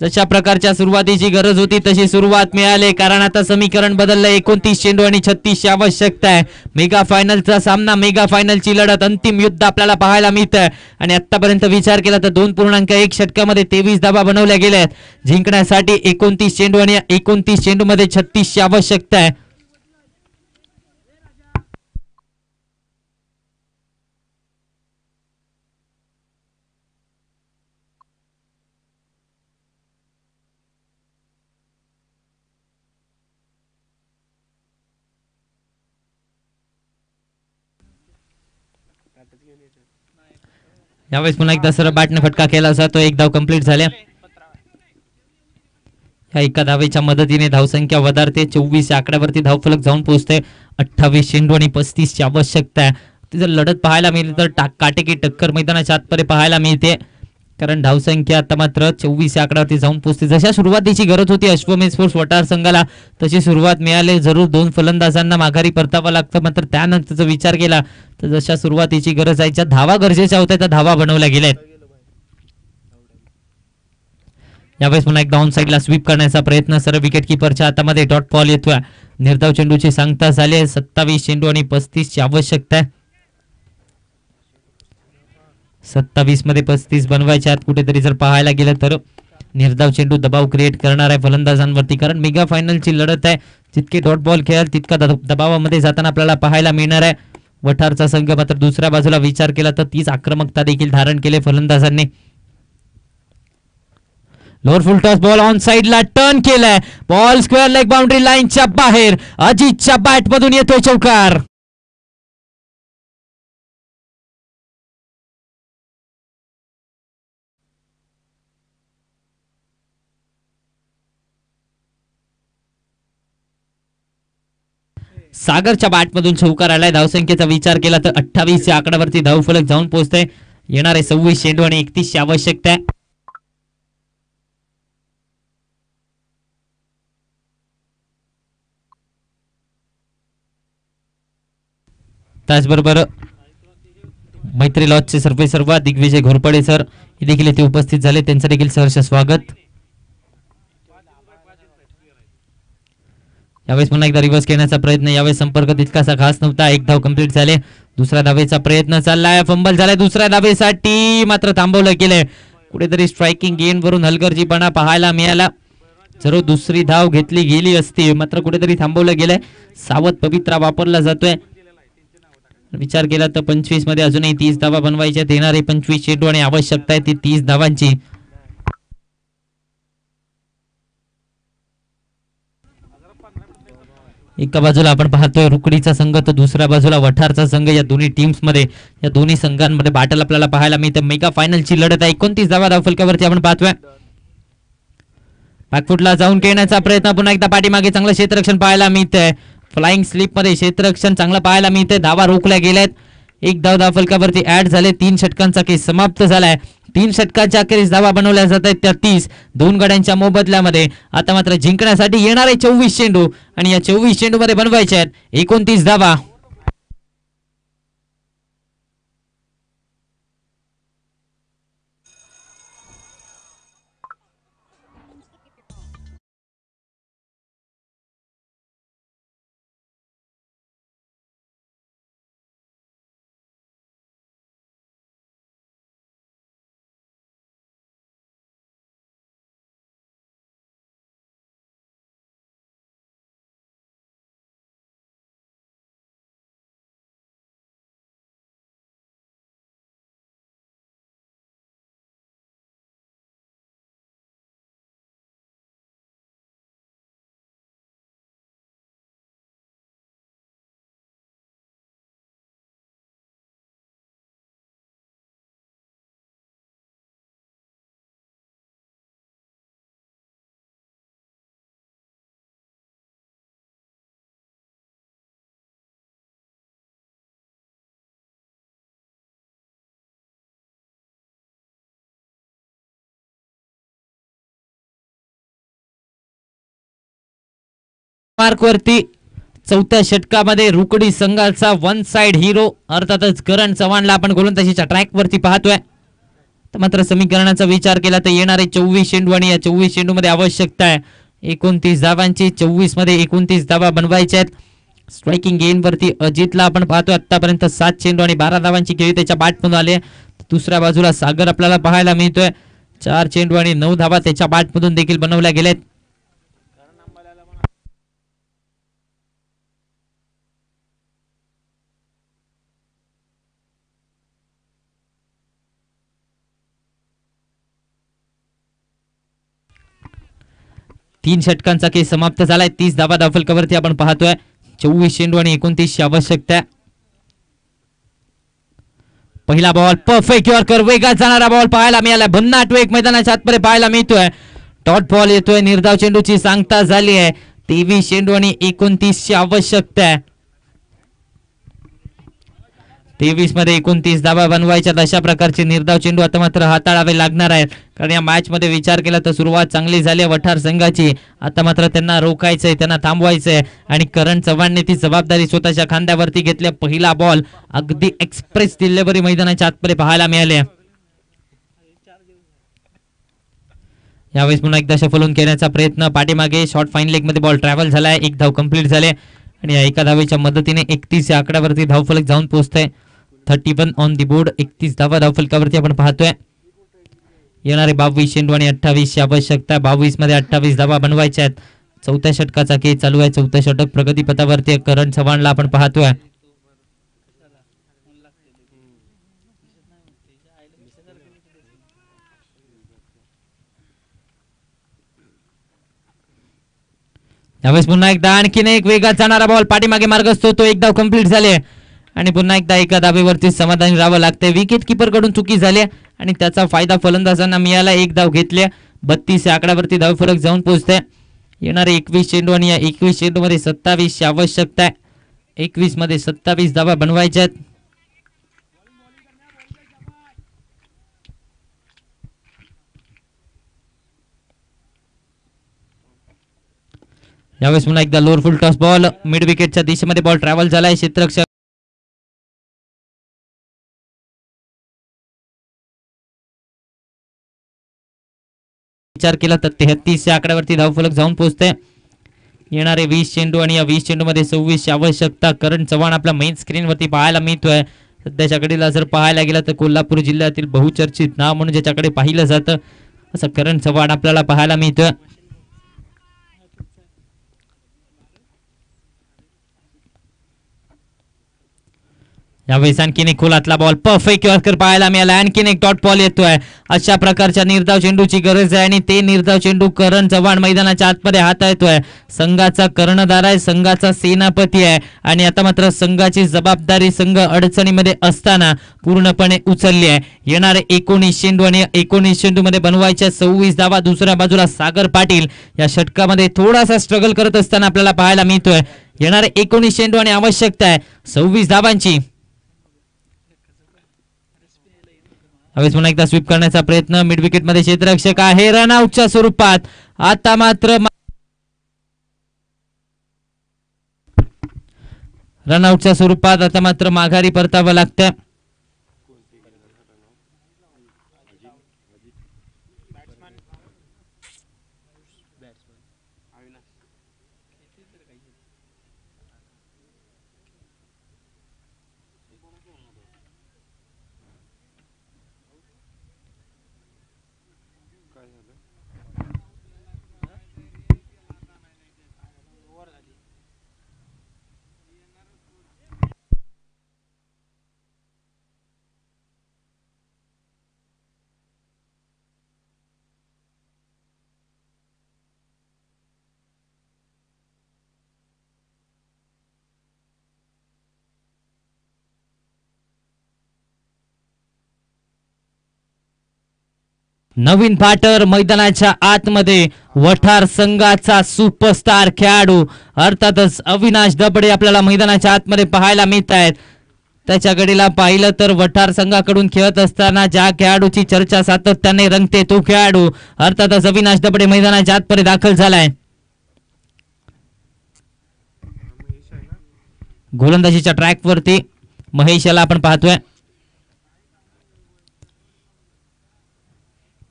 जशा प्रकारच्या सुरुवातीची गरज होती तशी सुरुवात मिळाली. कारण आता समीकरण बदललंय. 29 चेंडू आणि 36 आवश्यकता आहे. मेगा फायनलचा सामना, मेगा फायनलची लढत, अंतिम युद्ध आपल्याला पाहायला मिळतं. आणि आतापर्यंत विचार केला तर 2.1 षटकामध्ये 23 धावा बनवल्या गेल्या आहेत. जिंकण्यासाठी 29 चेंडू आणि 29 चेंडू मध्ये 36 आवश्यकता आहे. यावेळेस पुन्हा एकदा सरळ बॅटने फटका केला जातो. 1 धाव कंप्लीट झाल्या. या एका धावेच्या मदतीने धावसंख्या वधारते. 24 या आकड्यावरती धावफलक जाऊन पोहोचते. 28 चेंडू आणि 35 ची आवश्यकता आहे. ती जर लढत पाहायला मिळेल तर काटेकी टक्कर मैदानाच्या आतमध्ये पाहायला मिळते. कारण धावसंख्या आता मात्र 24 या आकड्यावरती जाऊन पोहोचते. जशा सुरुवातीची गरज होती अश्वमेध स्पोर्ट्स वटार संघाला तशी सुरुवात मिळाली. जरूर 2 फलंदाजांना माघारी परतावं लागतं. मात्र त्यानंतरचा विचार केला तर जशा सुरुवातीची गरज आहे, ज्या धावा गरजेच्या होत्या त्या धावा बनवल्या गेल्या. यावेळेस पुन्हा एकदा ऑन साईडला स्वीप करण्याचा प्रयत्न. सरळ विकेट किपरच्या हातामध्ये डॉट बॉल येतोय. निर्धाव चेंडूची सांगता झाली आहे. 27 चेंडू आणि 35 ची आवश्यकता आहे. 27 मध्ये 35 बनवायचे आहेत. कुठेतरी जर पाहायला गेलं तर निर्धाव चेंडू दबाव क्रिएट करणार आहे फलंदाजांवरती, कारण मेगा फायनलची लढत आहे. जितके डॉट बॉल खेळाल तितका दबावामध्ये जाताना आपल्याला पाहायला मिळणार आहे. वठारचा संघ मात्र दुसऱ्या बाजूला विचार केला तर तीच आक्रमकता देखील धारण केले फलंदाजांनी. Lower full toss ball on साइडला टर्न केलाय. बॉल स्क्वेअर लेग बाउंड्री लाईनच्या बाहेर. अजितच्या बॅट मधून येतोय चौकार. सागरच्या बॅटमधून चौकार आलाय. धावसंख्येचा विचार केला तर 28 च्या आकड्यावरती धावफलक जाऊन पोहोचतोय. येणारे 26 चेंडू आणि 31 ची आवश्यकता आहे. त्याचबरोबर मैत्री लॉजचे सर्वेसर्वा दिग्विजय घोरपडे सर हे देखील येथे उपस्थित झाले. त्यांचं देखील सहर्ष स्वागत. यावेळेस पुन्हा एकदा रिव्हर्स खेळण्याचा प्रयत्न. यावेळेस संपर्क तितकासा खास नव्हता. एक धाव कंप्लीट झाले. दुसऱ्या धावेचा प्रयत्न चाललाय. फंबल झालाय दुसऱ्या धावेसाठी, मात्र थांबवलं गेलंय. कुठेतरी स्ट्रायकिंग गेन वरून हलगर्जीपणा पाहायला मिळाला. जरूर दुसरी धाव घेतली गेली असती, मात्र कुठेतरी थांबवलं गेलंय. सावध पवित्रा वापरला जातोय. विचार केला तर 25 मध्ये अजूनही 30 धावा बनवायच्या. येणारे 25 चेंडू आणि आवश्यकता आहे ती 30 धावांची. एका बाजूला आपण पाहतोय रुकडीचा संघ तर दुसऱ्या बाजूला वठारचा संघ. या दोन्ही टीम्स मध्ये, या दोन्ही संघांमध्ये बॅटल आपल्याला पाहायला मिळते. मेगा फायनलची लढत आहे. 29 धावा धावफलकावरती आपण पाहतोय. बॅकफुटला जाऊन खेळण्याचा प्रयत्न. पुन्हा एकदा पाठीमागे चांगलं क्षेत्ररक्षण पाहायला मिळतंय. फ्लाइंग स्लिप मध्ये क्षेत्ररक्षण चांगलं पाहायला मिळतंय. धावा रोखल्या गेल्यात. एक धाव धावफलकावरती ऍड झाले. 3 षटकांचा खेळ समाप्त झालाय. 3 षटकांच्या अखेरीस धावा बनवल्या जात आहेत त्या 30. 2 गड्यांच्या मोबदल्यामध्ये. आता मात्र जिंकण्यासाठी येणारे 24 चेंडू आणि या 24 चेंडू मध्ये बनवायचे आहेत 29 धावा. मार्क वरती 4थ्या षटकामध्ये रुकडी संघाचा वन साइड हिरो अर्थातच करण चव्हाणला आपण गोलंदाजीच्या ट्रॅक वरती पाहतोय. मात्र समीकरणाचा विचार केला तर येणारे 24 चेंडू आणि या 24 चेंडू मध्ये आवश्यकता आहे 29 धावांची. 24 मध्ये 29 धावा बनवायच्या आहेत. स्ट्रायकिंग गेन वरती अजितला आपण पाहतोय. आतापर्यंत 7 चेंडू आणि 12 धावांची खेळी त्याच्या बॅटमधून आले. दुसऱ्या बाजूला सागर आपल्याला पाहायला मिळतोय. 4 चेंडू आणि 9 धावा त्याच्या बॅटमधून देखील बनवल्या गेल्यात. तीन षटकांचा खेळ समाप्त झालाय. 30 धावा धावफलकावरती आपण पाहतोय. 24 चेंडू आणि 29 ची आवश्यकता. पहिला बॉल परफेक्ट यॉर्कर, वेगात जाणारा बॉल पाहायला मिळाला. भन्नाट वेग मैदानाच्या आतमध्ये पाहायला मिळतोय. डॉट बॉल येतोय. निर्धाव चेंडूची सांगता झाली आहे. 23 चेंडू आणि 29 ची आवश्यकता आहे. 23 मध्ये 29 धावा बनवायच्या. अशा प्रकारचे निर्धाव चेंडू आता मात्र हाताळावे लागणार आहेत, कारण या मॅच मध्ये विचार केला तर सुरुवात चांगली झाली वठार संघाची. आता मात्र त्यांना रोखायचंय, त्यांना थांबवायचंय आणि करण चव्हाणने ती जबाबदारी स्वतःच्या खांद्यावरती घेतली. पहिला बॉल अगदी एक्सप्रेस डिलिव्हरी मैदानाच्या आतमध्ये पाहायला मिळाले. यावेळेस पुन्हा एकदा शफलून घेण्याचा प्रयत्न, पाठीमागे शॉर्ट फाईन लेग मध्ये बॉल ट्रॅव्हल झालाय, एक धाव कंप्लीट झाले आणि या एका धावेच्या मदतीने 31 या आकड्यावरती धावफलक जाऊन पोहोचतोय. 31 ऑन दी बोर्ड. 31 धावा धावफलकावरती आपण पाहतोय. येणारे 22 चेंडू आणि 28 ची आवश्यकता. 22 मध्ये 28 धावा बनवायच्या आहेत. चौथ्या षटकाचा खेळ चालू आहे. चौथं षटक प्रगतीपथावरती करण चव्हाणला आपण पाहतोय. यावेळेस पुन्हा एकदा आणखीन एक वेगात जाणारा बॉल पाठीमागे मार्गस्थ होतो. एक धाव कंप्लीट झाले आणि पुन्हा एकदा एका धावेवरती समाधानी राहावं लागतंय. विकेट किपर कडून चुकी झाली आणि त्याचा फायदा फलंदाजांना मिळाला. एक धाव घेतले. 32 या आकड्यावरती धाव फरक जाऊन पोहोचते. येणारे 21 चेंडू आणि या 21 चेंडू मध्ये 27 ची आवश्यकता आहे. 21 मध्ये 27 धावा बनवायच्या आहेत. यावेळेस पुन्हा एकदा lower full toss ball, mid विकेटच्या दिशेमध्ये बॉल ट्रॅव्हल झालाय. क्षेत्ररक्षक विचार केला तर 33 या आकड्यावरती धावफलक जाऊन पोहोचते. येणारे 20 चेंडू आणि या 20 चेंडू मध्ये 26 ची आवश्यकता. करण चव्हाण आपल्या मेन स्क्रीन वरती पाहायला मिळतोय. सध्याच्या घडीला जर पाहायला गेला तर कोल्हापूर जिल्ह्यातील बहुचर्चित नाव म्हणून ज्याच्याकडे पाहिलं जातं असं करण चव्हाण आपल्याला पाहायला मिळतोय. यावेळेस आणखीन एक खोलातला बॉल परफेक्ट यॉर्कर पाहायला मिळाला. आणखीन एक डॉट बॉल येतोय. अशा प्रकारच्या निर्धाव चेंडूची गरज आहे आणि ते निर्धाव चेंडू करण चव्हाण मैदानाच्या आतमध्ये हाताळतोय. संघाचा कर्णधार आहे, संघाचा सेनापती आहे आणि आता मात्र संघाची जबाबदारी संघ अडचणीमध्ये असताना पूर्णपणे उचलली आहे. येणारे 19 चेंडू आणि 19 चेंडू मध्ये बनवायच्या 26 धावा. दुसऱ्या बाजूला सागर पाटील या षटकामध्ये थोडासा स्ट्रगल करत असताना आपल्याला पाहायला मिळतोय. येणारे 19 चेंडू आणि आवश्यकता आहे 26 धावांची. यावेळेस पुन्हा एकदा स्वीप करण्याचा प्रयत्न. मिड विकेट मध्ये क्षेत्ररक्षक आहे. रनआउटच्या स्वरूपात आता मात्र रनआउटच्या स्वरूपात आता मात्र माघारी परतावं लागतं. नवीन बॅटर मैदानाच्या आतमध्ये वठार संघाचा सुपरस्टार खेळाडू अर्थातच अविनाश दबडे आपल्याला मैदानाच्या आतमध्ये पाहायला मिळत आहेत. त्याच्या गडीला पाहिलं तर वठार संघाकडून खेळत असताना ज्या खेळाडूची चर्चा सातत्याने रंगते तो खेळाडू अर्थातच अविनाश दबडे मैदानाच्या आतमध्ये दाखल झालाय. गोलंदाजीच्या ट्रॅक वरती महेश याला आपण पाहतोय.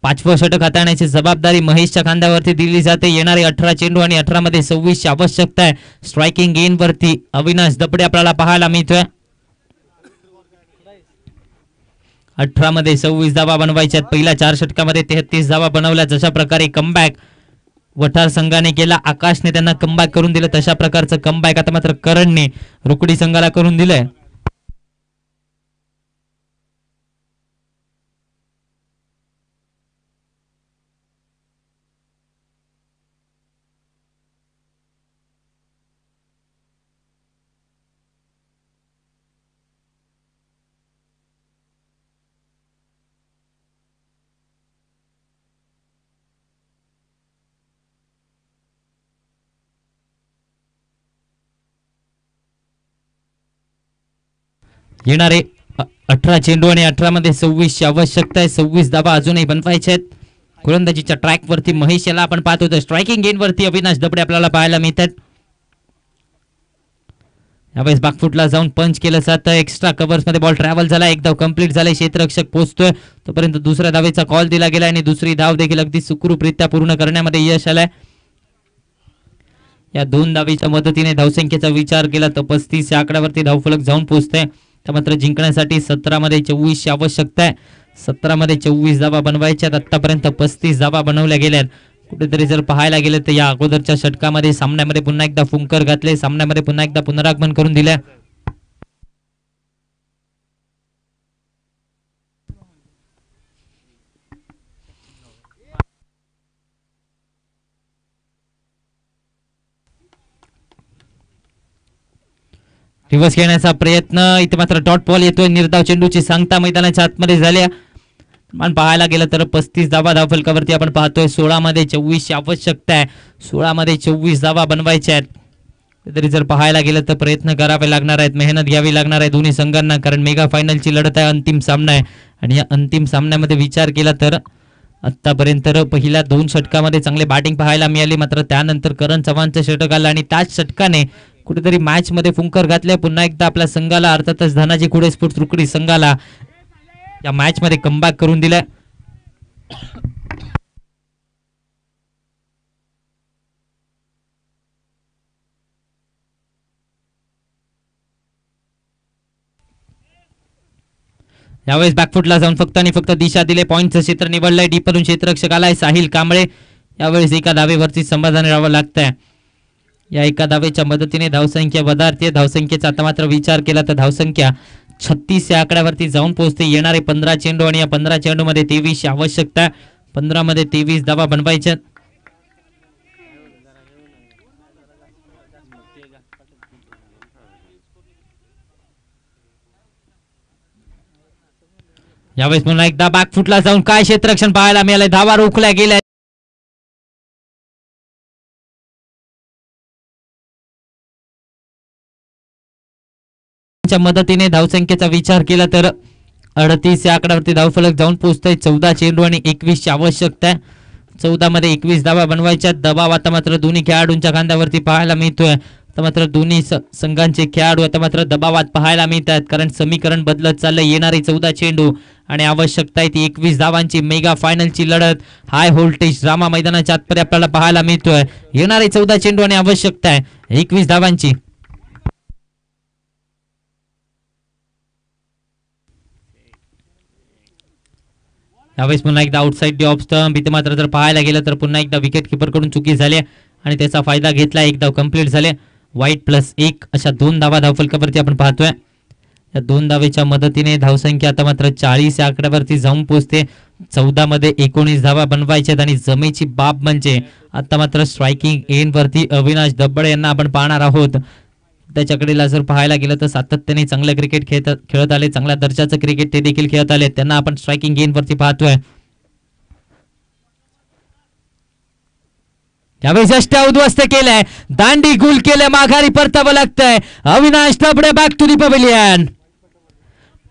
5वं षटक हाताळण्याची जबाबदारी महेशच्या खांद्यावरती दिली जाते. येणारे 18 चेंडू आणि 18 मध्ये 26 ची आवश्यकता आहे. स्ट्रायकिंग गेन वरती अविनाश दबडे आपल्याला पाहायला मिळतोय. 18 मध्ये 26 धावा बनवायच्यात. पहिल्या 4 षटकामध्ये 33 धावा बनवल्या. जशा प्रकारे कमबॅक वठार संघाने केला, आकाशने त्यांना कमबॅक करून दिलं, तशा प्रकारचं कमबॅक आता मात्र करणने रुकडी संघाला करून दिलंय. येणारे 18 चेंडू आणि 18 मध्ये 26 ची आवश्यकता आहे. 26 धावा अजूनही बनवायच्या आहेत. गोलंदाजीच्या ट्रॅक वरती महेश याला आपण पाहतो. तर स्ट्रायकिंग गेन वरती अविनाश दबडे आपल्याला पाहायला मिळतात. यावेळेस बॅकफुटला जाऊन पंच केलं जातं. एक्स्ट्रा कव्हर्स मध्ये बॉल ट्रॅव्हल झाला. एक धाव कंप्लीट झालाय. क्षेत्ररक्षक पोहोचतोय तोपर्यंत दुसऱ्या धावेचा कॉल दिला गेला आणि दुसरी धाव देखील अगदी सुखरूपरित्या पूर्ण करण्यामध्ये यश आलंय. या 2 धावेच्या मदतीने धावसंख्येचा विचार केला तर 35 या आकड्यावरती धावफलक जाऊन पोहोचते. तर मात्र जिंकण्यासाठी 17 मध्ये 24 ची आवश्यकता आहे. 17 मध्ये 24 धावा बनवायच्यात. आतापर्यंत 35 धावा बनवल्या गेल्यात. कुठेतरी जर पाहायला गेलं तर या अगोदरच्या षटकामध्ये सामन्यामध्ये पुन्हा एकदा फुंकर घातले. सामन्यामध्ये पुन्हा एकदा पुनरागमन करून दिले. रिव्हर्स खेळण्याचा प्रयत्न. इथे मात्र डॉट बॉल येतोय. निर्धाव चेंडूची सांगता मैदानाच्या आतमध्ये झाल्या. पण पाहायला गेलं तर 35 धावा धावफलकावरती आपण पाहतोय. 16 मध्ये 24 ची आवश्यकता आहे. 16 मध्ये 24 धावा बनवायच्या आहेत. तरी जर पाहायला गेलं तर प्रयत्न करावे लागणार आहेत. मेहनत घ्यावी लागणार आहे दोन्ही संघांना. कारण मेगा फायनलची लढत आहे. अंतिम सामना आहे आणि या अंतिम सामन्यामध्ये विचार केला तर आतापर्यंत पहिल्या 2 षटकामध्ये चांगले बॅटिंग पाहायला मिळाली. मात्र त्यानंतर करण चव्हाणचं षटक आलं आणि त्याच षटकाने कुठेतरी मॅच मध्ये फुंकर घातले. पुन्हा एकदा आपल्या संघाला अर्थातच धनाजी खुडे स्पोर्ट्स रुकडी संघाला या मॅच मध्ये कमबॅक करून दिलाय. यावेळेस बॅकफुटला जाऊन फक्त आणि फक्त दिशा दिले. पॉईंटचं क्षेत्र निवडलंय. डीपरून क्षेत्ररक्षक आलाय साहिल कांबळे. यावेळेस एका धावेवरती समाधानी राहावं लागतंय. या एका धावेच्या मदतीने धावसंख्या वधारते. धावसंख्येचा आता मात्र विचार केला तर धावसंख्या 36 या आकड्यावरती जाऊन पोहोचते. येणारे 15 चेंडू आणि या 15 चेंडू मध्ये 23 ची आवश्यकता. 15 मध्ये 23 धावा बनवायच्या. यावेळेस पुन्हा एकदा बॅकफुटला जाऊन काय क्षेत्ररक्षण पाहायला मिळालंय. धावा रोखल्या गेल्या. मदतीने धावसंख्येचा विचार केला तर 38 या आकड्यावरती धावफलक जाऊन पोहोचतोय. 14 चेंडू आणि 21 ची आवश्यकता आहे. 14 मध्ये 21 धावा बनवायच्या. दबाव आता मात्र दोन्ही खेळाडूंच्या खांद्यावरती पाहायला मिळतोय. तर मात्र दोन्ही संघांचे खेळाडू आता मात्र दबावात पाहायला मिळतात. कारण समीकरण बदलत चाललंय. येणारे 14 चेंडू आणि आवश्यकता आहे ती 21 धावांची. मेगा फायनलची लढत हाय व्होल्टेज ड्रामा मैदानाच्या आतमध्ये आपल्याला पाहायला मिळतोय. येणारे 14 चेंडू आणि आवश्यकता आहे 21 धावांची. यावेळेस पुन्हा एकदा आउटसाइड दी ऑफ स्टंप. इथे मात्र जर पाहायला गेलं तर पुन्हा एकदा विकेट किपर कडून चुकी झाली आणि त्याचा फायदा घेतला. एक धाव कंप्लीट झाले. वाईट +1 अशा 2 धावा धावफलकावरती आपण पाहतोय. या 2 धावेच्या मदतीने धावसंख्या आता मात्र 40 या आकड्यावरती जाऊन पोहोचते. 14 मध्ये 19 धावा बनवायच्यात आणि जमेची बाब म्हणजे आता मात्र स्ट्रायकिंग एंड वरती अविनाश दब्बडे यांना आपण पाहणार आहोत. त्याच्याकडेला जर पाहायला गेलं तर सातत्याने चांगलं क्रिकेट खेळत आले. चांगल्या दर्जाचं क्रिकेट ते देखील खेळत आले. त्यांना आपण स्ट्रायकिंग एंड वरती पाहतोय. यावेळी यष्ट्या उद्ध्वस्त केलंय. दांडी गुल केले. माघारी परतावं लागतंय. Avinash Dabade back to the pavilion.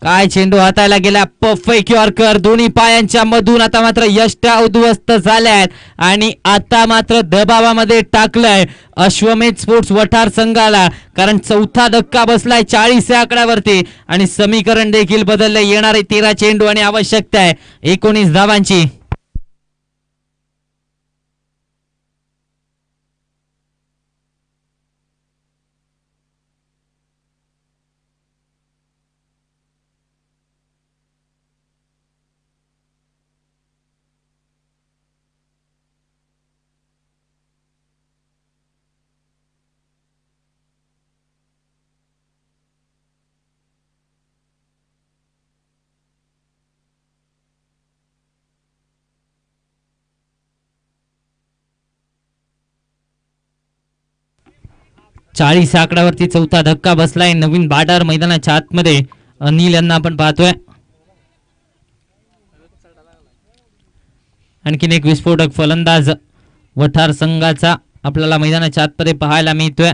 काय चेंडू हातायला गेला. परफेक्ट यॉर्कर दोन्ही पायांच्या मधून. आता मात्र यष्ट्या उद्ध्वस्त झाल्यात आणि आता मात्र दबावामध्ये टाकलंय अश्वमेध स्पोर्ट्स वठार संघाला. कारण चौथा धक्का बसलाय 40 या आकड्यावरती आणि समीकरण देखील बदललंय. येणारे 13 चेंडू आणि आवश्यकता आहे 19 धावांची. चाळीस आकड्यावरती चौथा धक्का बसलाय. नवीन बॅटर मैदानाच्या आतमध्ये अनिल यांना आपण पाहतोय. आणखीन एक विस्फोटक फलंदाज वठार संघाचा आपल्याला मैदानाच्या आतमध्ये पाहायला मिळतोय.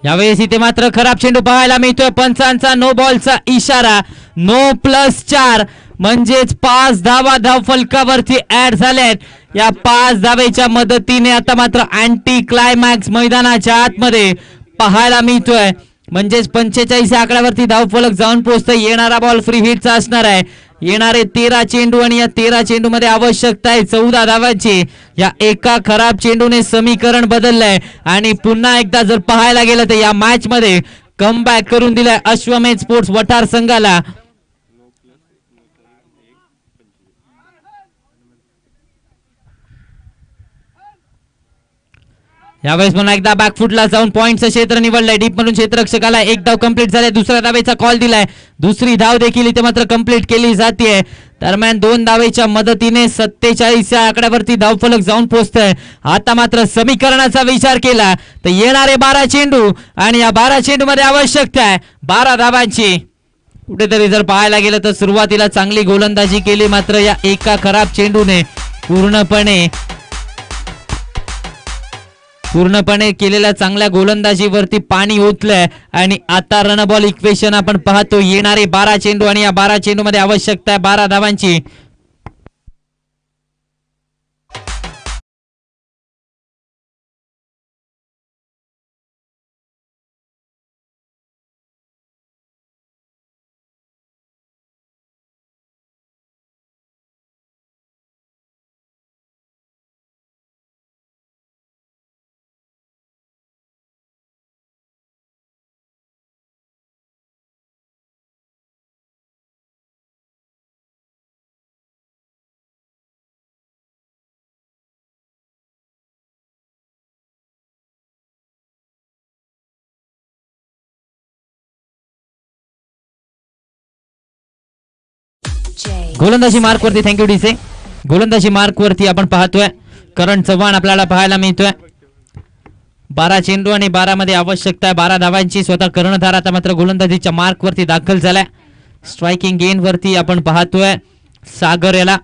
यावेळेस इथे मात्र खराब चेंडू पाहायला मिळतोय. पंचांचा नो बॉलचा इशारा. नो +4 म्हणजेच 5 धावा धाव फलकावरती ऍड झाल्यात. या 5 धावेच्या मदतीने आता मात्र अँटी क्लायमॅक्स मैदानाच्या आतमध्ये पाहायला मिळतोय. म्हणजेच 45 या आकड्यावरती धाव फलक जाऊन पोहोचतोय. येणारा बॉल फ्री हिटचा असणार आहे. येणारे 13 चेंडू आणि या 13 चेंडू मध्ये आवश्यकता आहे 14 धावांची. या एका खराब चेंडूने समीकरण बदललंय आणि पुन्हा एकदा जर पाहायला गेलं तर या मॅच मध्ये कमबॅक करून दिलाय अश्वमेध स्पोर्ट्स वठार संघाला. यावेळेस पुन्हा एकदा बॅकफुटला जाऊन पॉइंटचं क्षेत्र निवडलंय. डीप म्हणून क्षेत्ररक्षकाला एक धाव कंप्लीट झालाय. दुसऱ्या धावेचा कॉल दिलाय. दुसरी धाव देखील इथे मात्र कंप्लीट केली जाते. दरम्यान 2 धावेच्या मदतीने 47 या आकड्यावरती धावफलक जाऊन पोहोचतोय. आता मात्र समीकरणाचा विचार केला तर येणारे 12 चेंडू आणि या 12 चेंडू मध्ये आवश्यकता आहे 12 धावांची. कुठेतरी जर पाहायला गेलं तर सुरुवातीला चांगली गोलंदाजी केली मात्र या एका खराब चेंडूने पूर्णपणे केलेल्या चांगल्या गोलंदाजीवरती पाणी ओतलंय आणि आता रन बॉल इक्वेशन आपण पाहतो. येणारे 12 चेंडू आणि या 12 चेंडू मध्ये आवश्यकता आहे 12 धावांची. गोलंदाजी मार्क वरती थँक्यू डीसे. गोलंदाजी मार्क वरती आपण पाहतोय करण चव्हाण आपल्याला पाहायला मिळतोय. 12 चेंडू आणि 12 मध्ये आवश्यकता आहे 12 धावांची. स्वतः कर्णधार आता मात्र गोलंदाजीच्या मार्क वरती दाखल झालाय. स्ट्रायकिंग गेन वरती आपण पाहतोय सागर याला.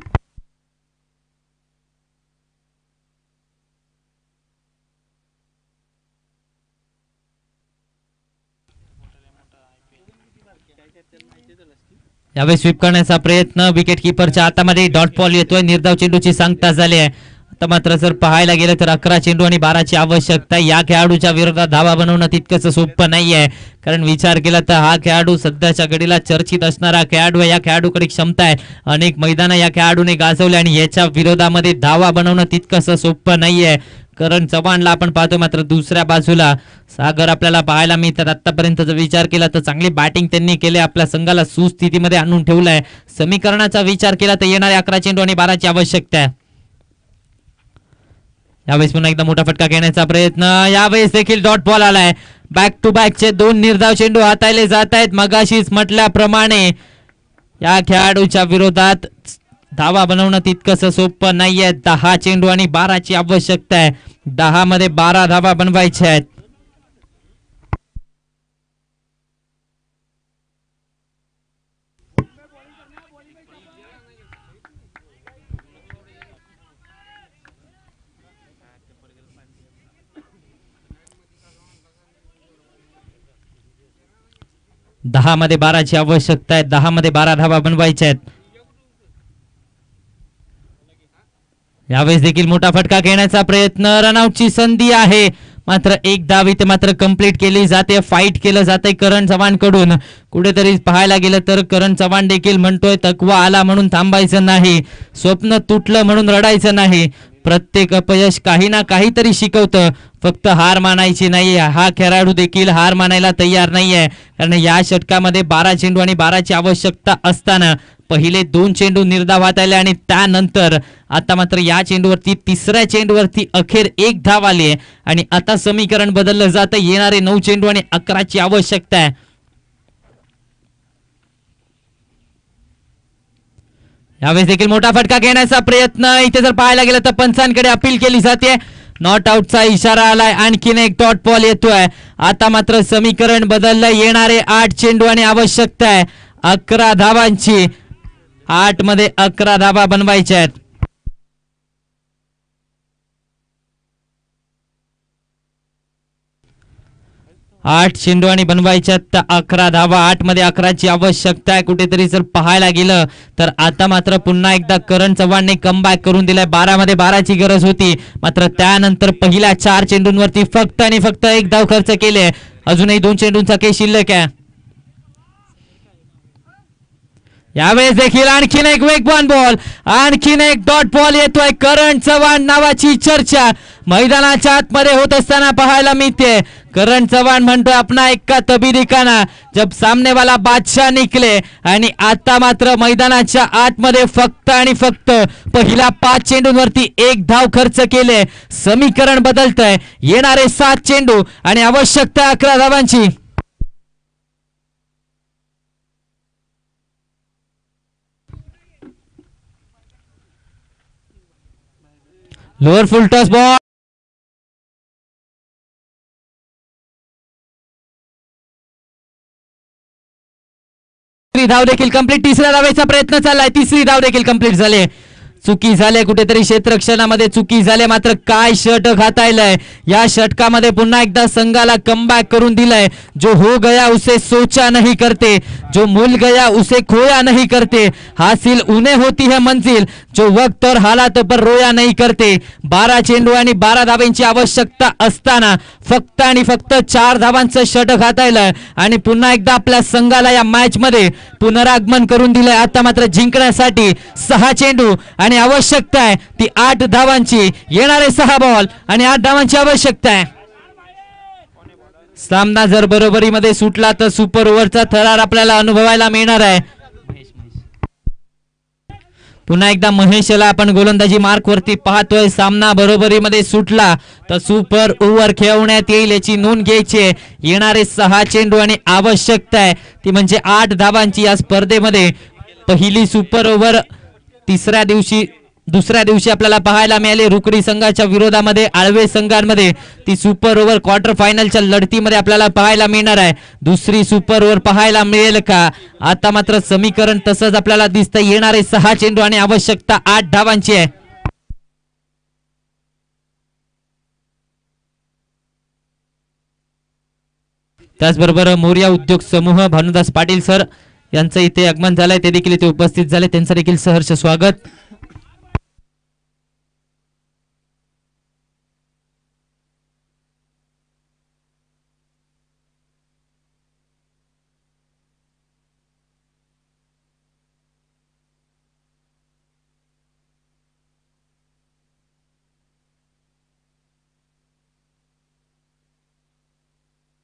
यावेळी स्वीप करण्याचा प्रयत्न विकेट किपरच्या हातामध्ये. डॉट बॉल येतोय. निर्धाव चेंडूची सांगता झाली आहे. आता मात्र जर पाहायला गेलं तर 11 चेंडू आणि 12 ची आवश्यकता. या खेळाडूच्या विरोधात धावा बनवणं तितकंच सोपं नाहीये. कारण विचार केला तर हा खेळाडू सध्याच्या घडीला चर्चित असणारा खेळाडू आहे. या खेळाडूकडे क्षमता आहे. अनेक मैदानं या खेळाडूने गाजवले आणि याच्या विरोधामध्ये धावा बनवणं तितकंच सोपं नाहीये. करण चव्हाणला आपण पाहतो मात्र दुसऱ्या बाजूला सागर आपल्याला पाहायला मिळतात. आतापर्यंत जर विचार केला तर चांगली बॅटिंग त्यांनी केली. आपल्या संघाला सुस्थितीमध्ये आणून ठेवलाय. समीकरणाचा विचार केला तर येणारे 11 चेंडू आणि 12 ची आवश्यकता आहे. यावेळेस पुन्हा एकदा मोठा फटका घेण्याचा प्रयत्न. यावेळेस देखील डॉट बॉल आलाय. बॅक टू बॅक चे 2 निर्धाव चेंडू हाताळले जात आहेत. मगाशीच म्हटल्याप्रमाणे या खेळाडूच्या विरोधात धावा बनवणं तितकंच सोपं नाहीये. 10 चेंडू आणि 12 ची आवश्यकता आहे. 10 मध्ये 12 धावा बनवायच्या आहेत. दहा मध्ये 12 ची आवश्यकता आहे. 10 मध्ये 12 धावा बनवायच्या आहेत. यावेळेस देखील मोठा फटका घेण्याचा प्रयत्न. रनआउटची संधी आहे मात्र एक धाव इथे मात्र कंप्लीट केली जाते. फाईट केलं जाते करण चव्हाण कडून. कुठेतरी पाहायला गेलं तर करण चव्हाण देखील म्हणतोय तकवा आला म्हणून थांबायचं नाही. स्वप्न तुटलं म्हणून रडायचं नाही. प्रत्येक अपयश काही ना काहीतरी शिकवतं. फक्त हार मानायची नाहीये. हा खेळाडू देखील हार मानायला तयार नाहीये. कारण या षटकामध्ये 12 चेंडू आणि 12 ची आवश्यकता असताना पहिले 2 चेंडू निर्धाव हाताळले आणि त्यानंतर आता मात्र या चेंडूवरती तिसऱ्या चेंडूवरती अखेर 1 धाव आली आहे आणि आता समीकरण बदललं जातं. येणारे 9 चेंडू आणि 11 ची आवश्यकता आहे. यावेळेस देखील मोठा फटका घेण्याचा प्रयत्न. इथे जर पाहायला गेलं तर पंचांकडे अपील केली जाते. नॉट आउटचा इशारा आलाय. आणखीन एक डॉट बॉल येतोय. आता मात्र समीकरण बदललं. येणारे 8 चेंडू आणि आवश्यकता आहे 11 धावांची. 8 मध्ये 11 धावा बनवायच्या आहेत. 8 चेंडू आणि बनवायच्या 11 धावा. 8 मध्ये 11ची आवश्यकता आहे. कुठेतरी जर पाहायला गेलं तर आता मात्र पुन्हा एकदा करण चव्हाणने कमबॅक करून दिलाय. 12 मध्ये 12ची गरज होती, मात्र त्यानंतर पहिल्या 4 चेंडूंवरती फक्त आणि फक्त 1 धाव खर्च केले. अजूनही 2 चेंडूंचा काही शिल्लक आहे. यावेळेस देखील आणखीन एक वेगवान बॉल, आणखीन एक डॉट बॉल येतोय. करण चव्हाण नावाची चर्चा मैदानाच्या आतमध्ये होत असताना पाहायला मिळते. करण चव्हाण म्हणतोय अपना एक का तभी दिखाना जब सामने वाला बादशाह निकले. आणि आता मात्र मैदानाच्या आतमध्ये फक्त आणि फक्त पहिल्या 5 चेंडूंवरती 1 धाव खर्च केले. समीकरण बदलतंय. येणारे 7 चेंडू आणि आवश्यकता 11 धावांची. लोअर फुल टॉस बॉल, धाव देखील कंप्लीट. तिसऱ्या धावेचा प्रयत्न चाललाय. तिसरी धाव देखील कंप्लीट झाली. चुकी झाली कुठेतरी क्षेत्ररक्षणामध्ये चुकी झाली. मात्र काय षटक हाताळलंय. या षटकामध्ये पुन्हा एकदा संघाला कमबॅक करून दिलाय. जो हो गया उसे सोचा नहीं करते, जो मूल गया उसे खोया नहीं करते, हासिल उन्हें होती है मंजिल, जो वक्त और हालात पर रोया नहीं करते. 12 चेंडू आणि 12 धावांची आवश्यकता असताना फक्त आणि फक्त 4 धावांचं षटक हाताळलंय आणि पुन्हा एकदा आपल्या संघाला या मॅच मध्ये पुनरागमन करून दिलंय. आता मात्र जिंकण्यासाठी 6 चेंडू आणि आवश्यकता आहे ती 8 धावांची. येणारे 6 बॉल आणि 8 धावांची आवश्यकता आहे. सामना जर बरोबरीमध्ये सुटला तर सुपर ओव्हरचा थरार आपल्याला अनुभवायला मिळणार आहे. पुन्हा एकदा महेशला आपण गोलंदाजी मार्क वरती पाहतोय. सामना बरोबरीमध्ये सुटला तर सुपर ओव्हर खेळवण्यात येईल याची नोंद घ्यायची. येणारे 6 चेंडू आणि आवश्यकता आहे ती म्हणजे 8 धावांची. या स्पर्धेमध्ये पहिली सुपर ओव्हर दुसऱ्या दिवशी आपल्याला पाहायला मिळाली रुकडी संघाच्या विरोधामध्ये आळवे संघांमध्ये. ती सुपर ओव्हर क्वार्टर फायनलच्या लढतीमध्ये आपल्याला पाहायला मिळणार आहे. दुसरी सुपर ओव्हर पाहायला मिळेल का. आता मात्र समीकरण तसंच आपल्याला दिसतंय. येणारे 6 चेंडू आणि आवश्यकता 8 धावांची आहे. त्याचबरोबर मोर्या उद्योग समूह भानुदास पाटील सर यांचं इथे आगमन झालंय. ते देखील इथे उपस्थित झाले. त्यांचं देखील सहर्ष स्वागत.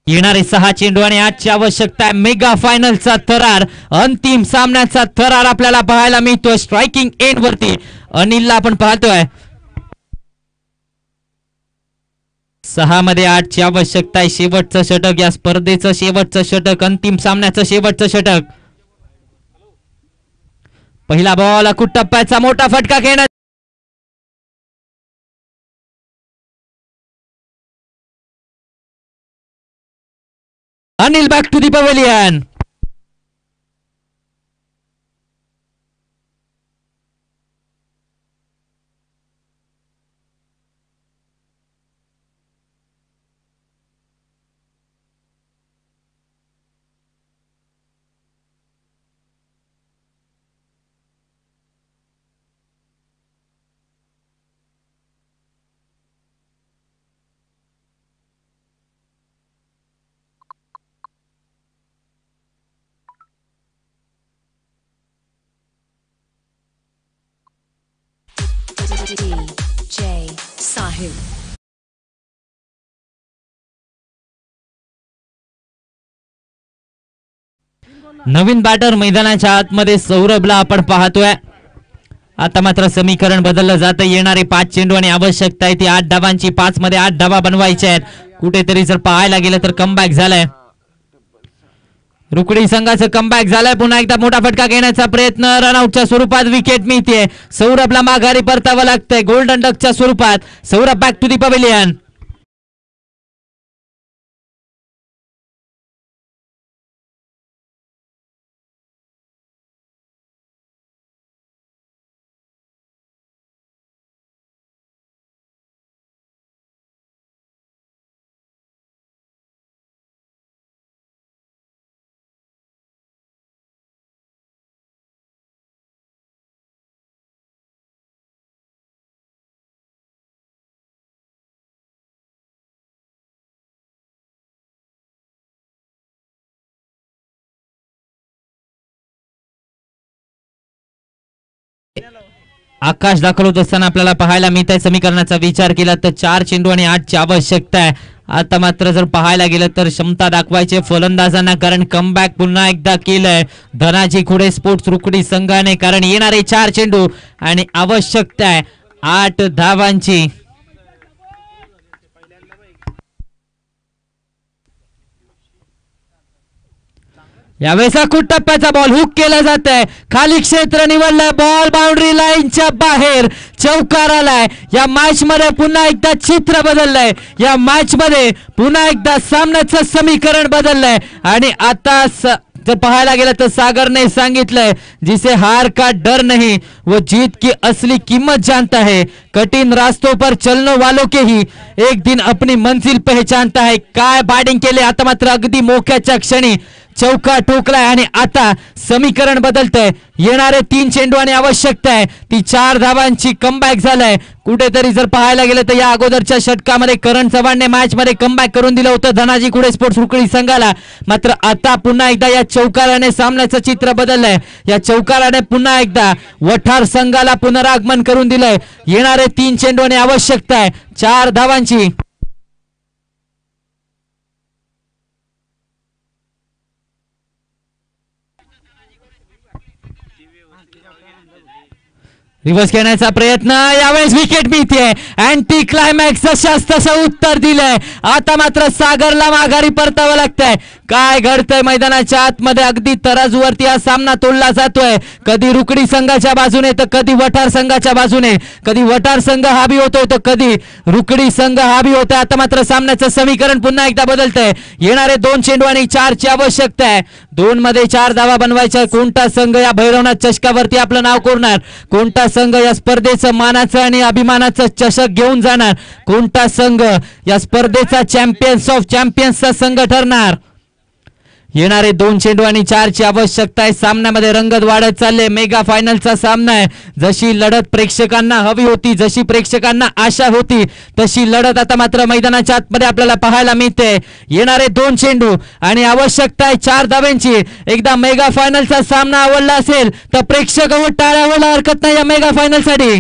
येणारे 6 चेंडू आणि 8ची आवश्यकता आहे. मेगा फायनलचा थरार, अंतिम सामन्याचा थरार आपल्याला पाहायला मिळतोय. स्ट्रायकिंग एंड वरती अनिलला आपण पाहतोय. 6 मध्ये 8ची आवश्यकता आहे. शेवटचं षटक, या स्पर्धेचं शेवटचं षटक, अंतिम सामन्याचं शेवटचं षटक. पहिला बॉल कुट्टप्प्याचा मोठा फटका घेण्यात. Anil back to the pavilion. DJ Sahil. नवीन बॅटर मैदानाच्या आतमध्ये सौरभला आपण पाहतोय. आता मात्र समीकरण बदललं जातं. येणारे 5 चेंडू आणि आवश्यकता आहे ती 8 धावांची. 5 मध्ये 8 धावा बनवायच्या आहेत. कुठेतरी जर पाहायला गेलं तर कमबॅक झालाय. रुकडी संघाचं कमबॅक झालाय. पुन्हा एकदा मोठा फटका घेण्याचा प्रयत्न, रनआउटच्या स्वरूपात विकेट मिळते. सौरभला माघारी परतावं लागतंय गोल्डन डकच्या स्वरूपात. Saurabh back to the pavilion. Akash दाखल होत असताना आपल्याला पाहायला मिळत आहे. समीकरणाचा विचार केला तर 4 चेंडू आणि 8 ची आवश्यकता आहे. आता मात्र जर पाहायला गेलं तर क्षमता दाखवायचे फलंदाजांना, कारण कमबॅक पुन्हा एकदा केलंय धनाजी खुडे स्पोर्ट्स रुकडी संघाने, कारण येणारे 4 चेंडू आणि आवश्यकता आहे 8 धावांची. यावेळेस टप्प्याचा बॉल हुक केला जात आहे, खाली क्षेत्र निवडलंय, बॉल बाउंड्री लाईनच्या बाहेर, चौकार आलाय. या मॅच मध्ये पुन्हा एकदा चित्र बदललंय, या मॅच मध्ये पुन्हा एकदा सामन्याचं समीकरण बदललंय. आणि आता जर पाहायला गेलं तर सागरने सांगितलंय जिसे हार का डर नहीं वो जीत की असली कीमत जानता है, कठिन रास्तों पर चलने वालों के ही एक दिन अपनी मंजिल पहचानता है. काय बॅटिंग केले, आता मात्र अगदी मोक्याच्या क्षणी चौका ठोकलाय आणि आता समीकरण बदलतंय. येणारे 3 चेंडू आणि आवश्यकता आहे ती 4 धावांची. कमबॅक झालाय कुठेतरी. जर पाहायला गेलं तर या अगोदरच्या षटकामध्ये करण चव्हाणने मॅच मध्ये कमबॅक करून दिलं होतं धनाजी खुडे स्पोर्ट्स रुकडी संघाला. मात्र आता पुन्हा एकदा या चौकाराने सामन्याचं चित्र बदललंय. या चौकाराने पुन्हा एकदा वठार संघाला पुनरागमन करून दिलंय. येणारे 3 चेंडू आणि आवश्यकता आहे 4 धावांची. रिव्हर्स घेण्याचा प्रयत्न, यावेळेस विकेट मिळते. अँटी क्लायमॅक्स जशास तसं उत्तर दिलंय. आता मात्र सागरला माघारी परतावं लागतंय. काय घडतंय मैदानाच्या आतमध्ये, अगदी तराजूवरती हा सामना तोडला जातोय. कधी रुकडी संघाच्या बाजूने तर कधी वठार संघाच्या बाजूने, कधी वठार संघ हावी होतोय तर कधी रुकडी संघ हावी होतोय. आता मात्र सामन्याचं समीकरण पुन्हा एकदा बदलतंय. येणारे 2 चेंडू आणि 4 ची आवश्यकता आहे. 2 मध्ये 4 धावा बनवायच्या. कोणता संघ या भैरवनाथ चषकावरती आपलं नाव कोरणार, कोणता संघ या स्पर्धेचं मानाचं आणि अभिमानाचं चषक घेऊन जाणार, कोणता संघ या स्पर्धेचा चॅम्पियन्स ऑफ चॅम्पियन्सचा संघ ठरणार. येणारे 2 चेंडू आणि 4 ची आवश्यकता आहे. सामन्यामध्ये रंगत वाढत चालले. मेगा फायनलचा सामना आहे. जशी लढत प्रेक्षकांना हवी होती, जशी प्रेक्षकांना आशा होती, तशी लढत आता मात्र मैदानाच्या आतमध्ये आपल्याला पाहायला मिळते. येणारे 2 चेंडू आणि आवश्यकता आहे 4 धाव्यांची. एकदा मेगा फायनलचा सामना आवडला असेल तर प्रेक्षक टाळ्या व्हायला हरकत नाही या मेगा फायनल साठी.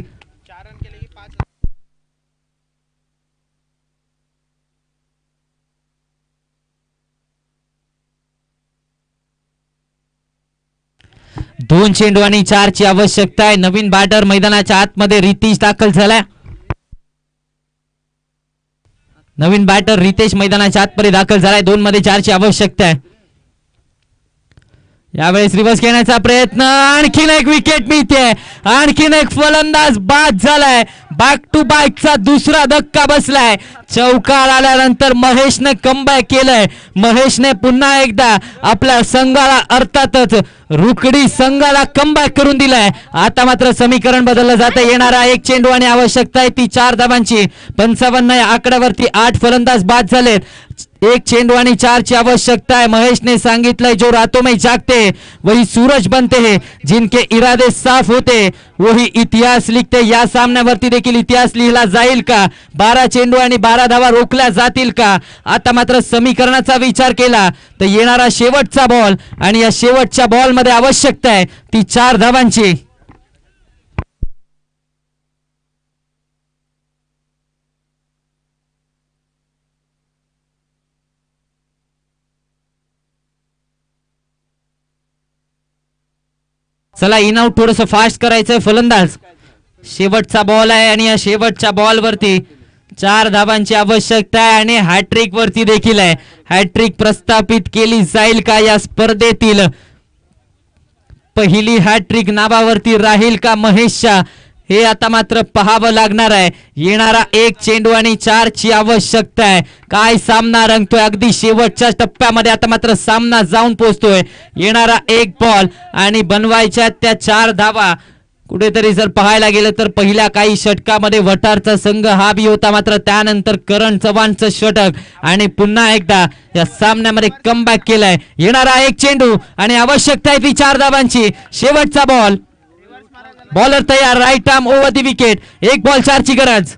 दोन चेंडू आणि 4 ची आवश्यकता आहे. नवीन बॅटर मैदानाच्या आतमध्ये रितेश दाखल झालाय. नवीन बॅटर रितेश मैदानाच्या आतमध्ये दाखल झालाय. 2 मध्ये 4 ची आवश्यकता आहे. यावेळेस रिव्हर्स घेण्याचा प्रयत्न, आणखीन एक विकेट मिळते. आणखीन एक फलंदाज बाद झालाय. बॅक टू बॅकचा दुसरा धक्का बसलाय. चौकार आल्यानंतर महेशने कमबॅक केलंय. महेशने पुन्हा एकदा आपल्या संघाला, अर्थातच रुकडी संघाला कमबॅक करून दिलाय. आता मात्र समीकरण बदललं जातं. येणारा 1 चेंडू आणि आवश्यकता आहे ती 4 धावांची. 55 या आकड्यावरती 8 फलंदाज बाद झालेत. 1 चेंडू आणि 4 ची आवश्यकता आहे. महेशने सांगितलंय जो रातों में जागते वही सूरज बनते हैं, जिनके इरादे साफ होते वही इतिहास लिखते. या सामन्यावरती देखील इतिहास लिहिला जाईल का? 12 चेंडू आणि 12 धावा रोखल्या जातील का? आता मात्र समीकरणाचा विचार केला तर येणारा शेवटचा बॉल आणि या शेवटच्या बॉल मध्ये आवश्यकता आहे ती 4 धावांची. चला इन आउट थोडस फास्ट करायचंय फलंदाज. शेवटचा बॉल आहे आणि या शेवटच्या बॉल वरती 4 धावांची आवश्यकता आहे आणि हॅट्रिक वरती देखील आहे. हॅट्रिक प्रस्थापित केली जाईल का? या स्पर्धेतील पहिली हॅट्रिक नावावरती राहील का महेशच्या? हे आता मात्र पाहावं लागणार आहे. येणारा 1 चेंडू आणि 4 ची आवश्यकता आहे. काय सामना रंगतोय. अगदी शेवटच्या टप्प्यामध्ये आता मात्र सामना जाऊन पोहोचतोय. येणारा 1 बॉल आणि बनवायच्या त्या 4 धावा. कुठेतरी जर पाहायला गेलं तर पहिल्या काही षटकामध्ये वठारचा संघ हा बी होता, मात्र त्यानंतर करण चव्हाणचं षटक आणि पुन्हा एकदा या सामन्यामध्ये कमबॅक केलाय. येणारा 1 चेंडू आणि आवश्यकता आहे ती 4 धावांची. शेवटचा बॉल. बॉलर तयार. Right arm over the wicket. 1 ball 4 ची गरज.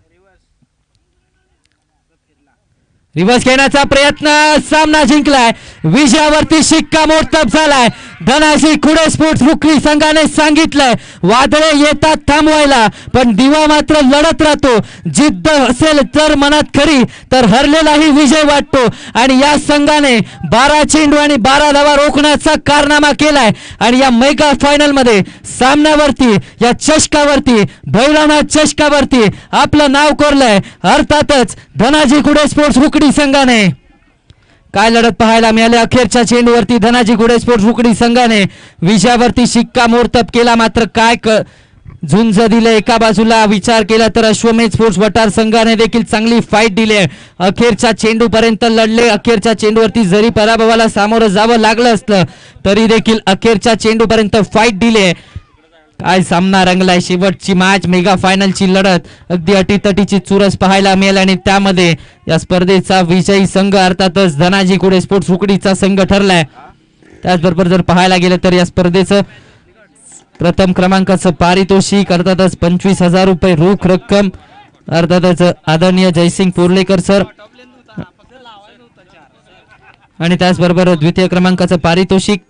रिव्हर्स घेण्याचा प्रयत्न. सामना जिंकलाय. विजयावरती शिक्कामोर्तब झालाय. धनाजी कुडे स्पोर्ट्स रुकडी संघाने सांगितलंय वादळे येतात थांबवायला, पण दिवा मात्र लढत राहतो. जिद्द असेल तर मनात खरी, तर हरलेलाही विजय वाटतो. आणि या संघाने 12 चेंडू आणि 12 धावा रोखण्याचा कारनामा केलाय. आणि या मेगा फायनल मध्ये सामन्यावरती, या चषकावरती, भैरवनाथ चषकावरती आपलं नाव कोरलंय. अर्थातच धनाजी कुडे स्पोर्ट्स रुकडी संघाने. काय लढत पाहायला मिळाले. अखेरच्या चेंडूवरती धनाजी कुडे स्पोर्ट्स रुकडी संघाने विजयावरती शिक्कामोर्तब केला. मात्र काय झुंज दिले. एका बाजूला विचार केला तर अश्वमेध स्पोर्ट्स वटार संघाने देखील चांगली फाईट दिली आहे. अखेरच्या चेंडूपर्यंत लढले. अखेरच्या चेंडूवरती जरी पराभवाला सामोरं जावं लागलं असलं तरी देखील अखेरच्या चेंडूपर्यंत फाईट दिली आहे. काय सामना रंगलाय. शेवटची मॅच, मेगा फायनलची लढत अगदी अटीतटीची चुरस पाहायला मिळेल. आणि त्यामध्ये या स्पर्धेचा विजयी संघ अर्थातच धनाजी कुडे स्पोर्ट्स रुकडीचा संघ ठरलाय. त्याचबरोबर जर पाहायला गेलं तर या स्पर्धेचं प्रथम क्रमांकाचं पारितोषिक अर्थातच 25,000 रुपये रोख रक्कम अर्थातच आदरणीय जयसिंग पोर्लेकर सर. आणि त्याचबरोबर द्वितीय क्रमांकाचं पारितोषिक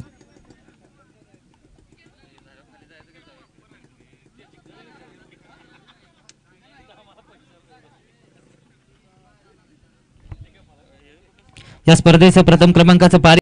या स्पर्धेचं प्रथम क्रमांकाचं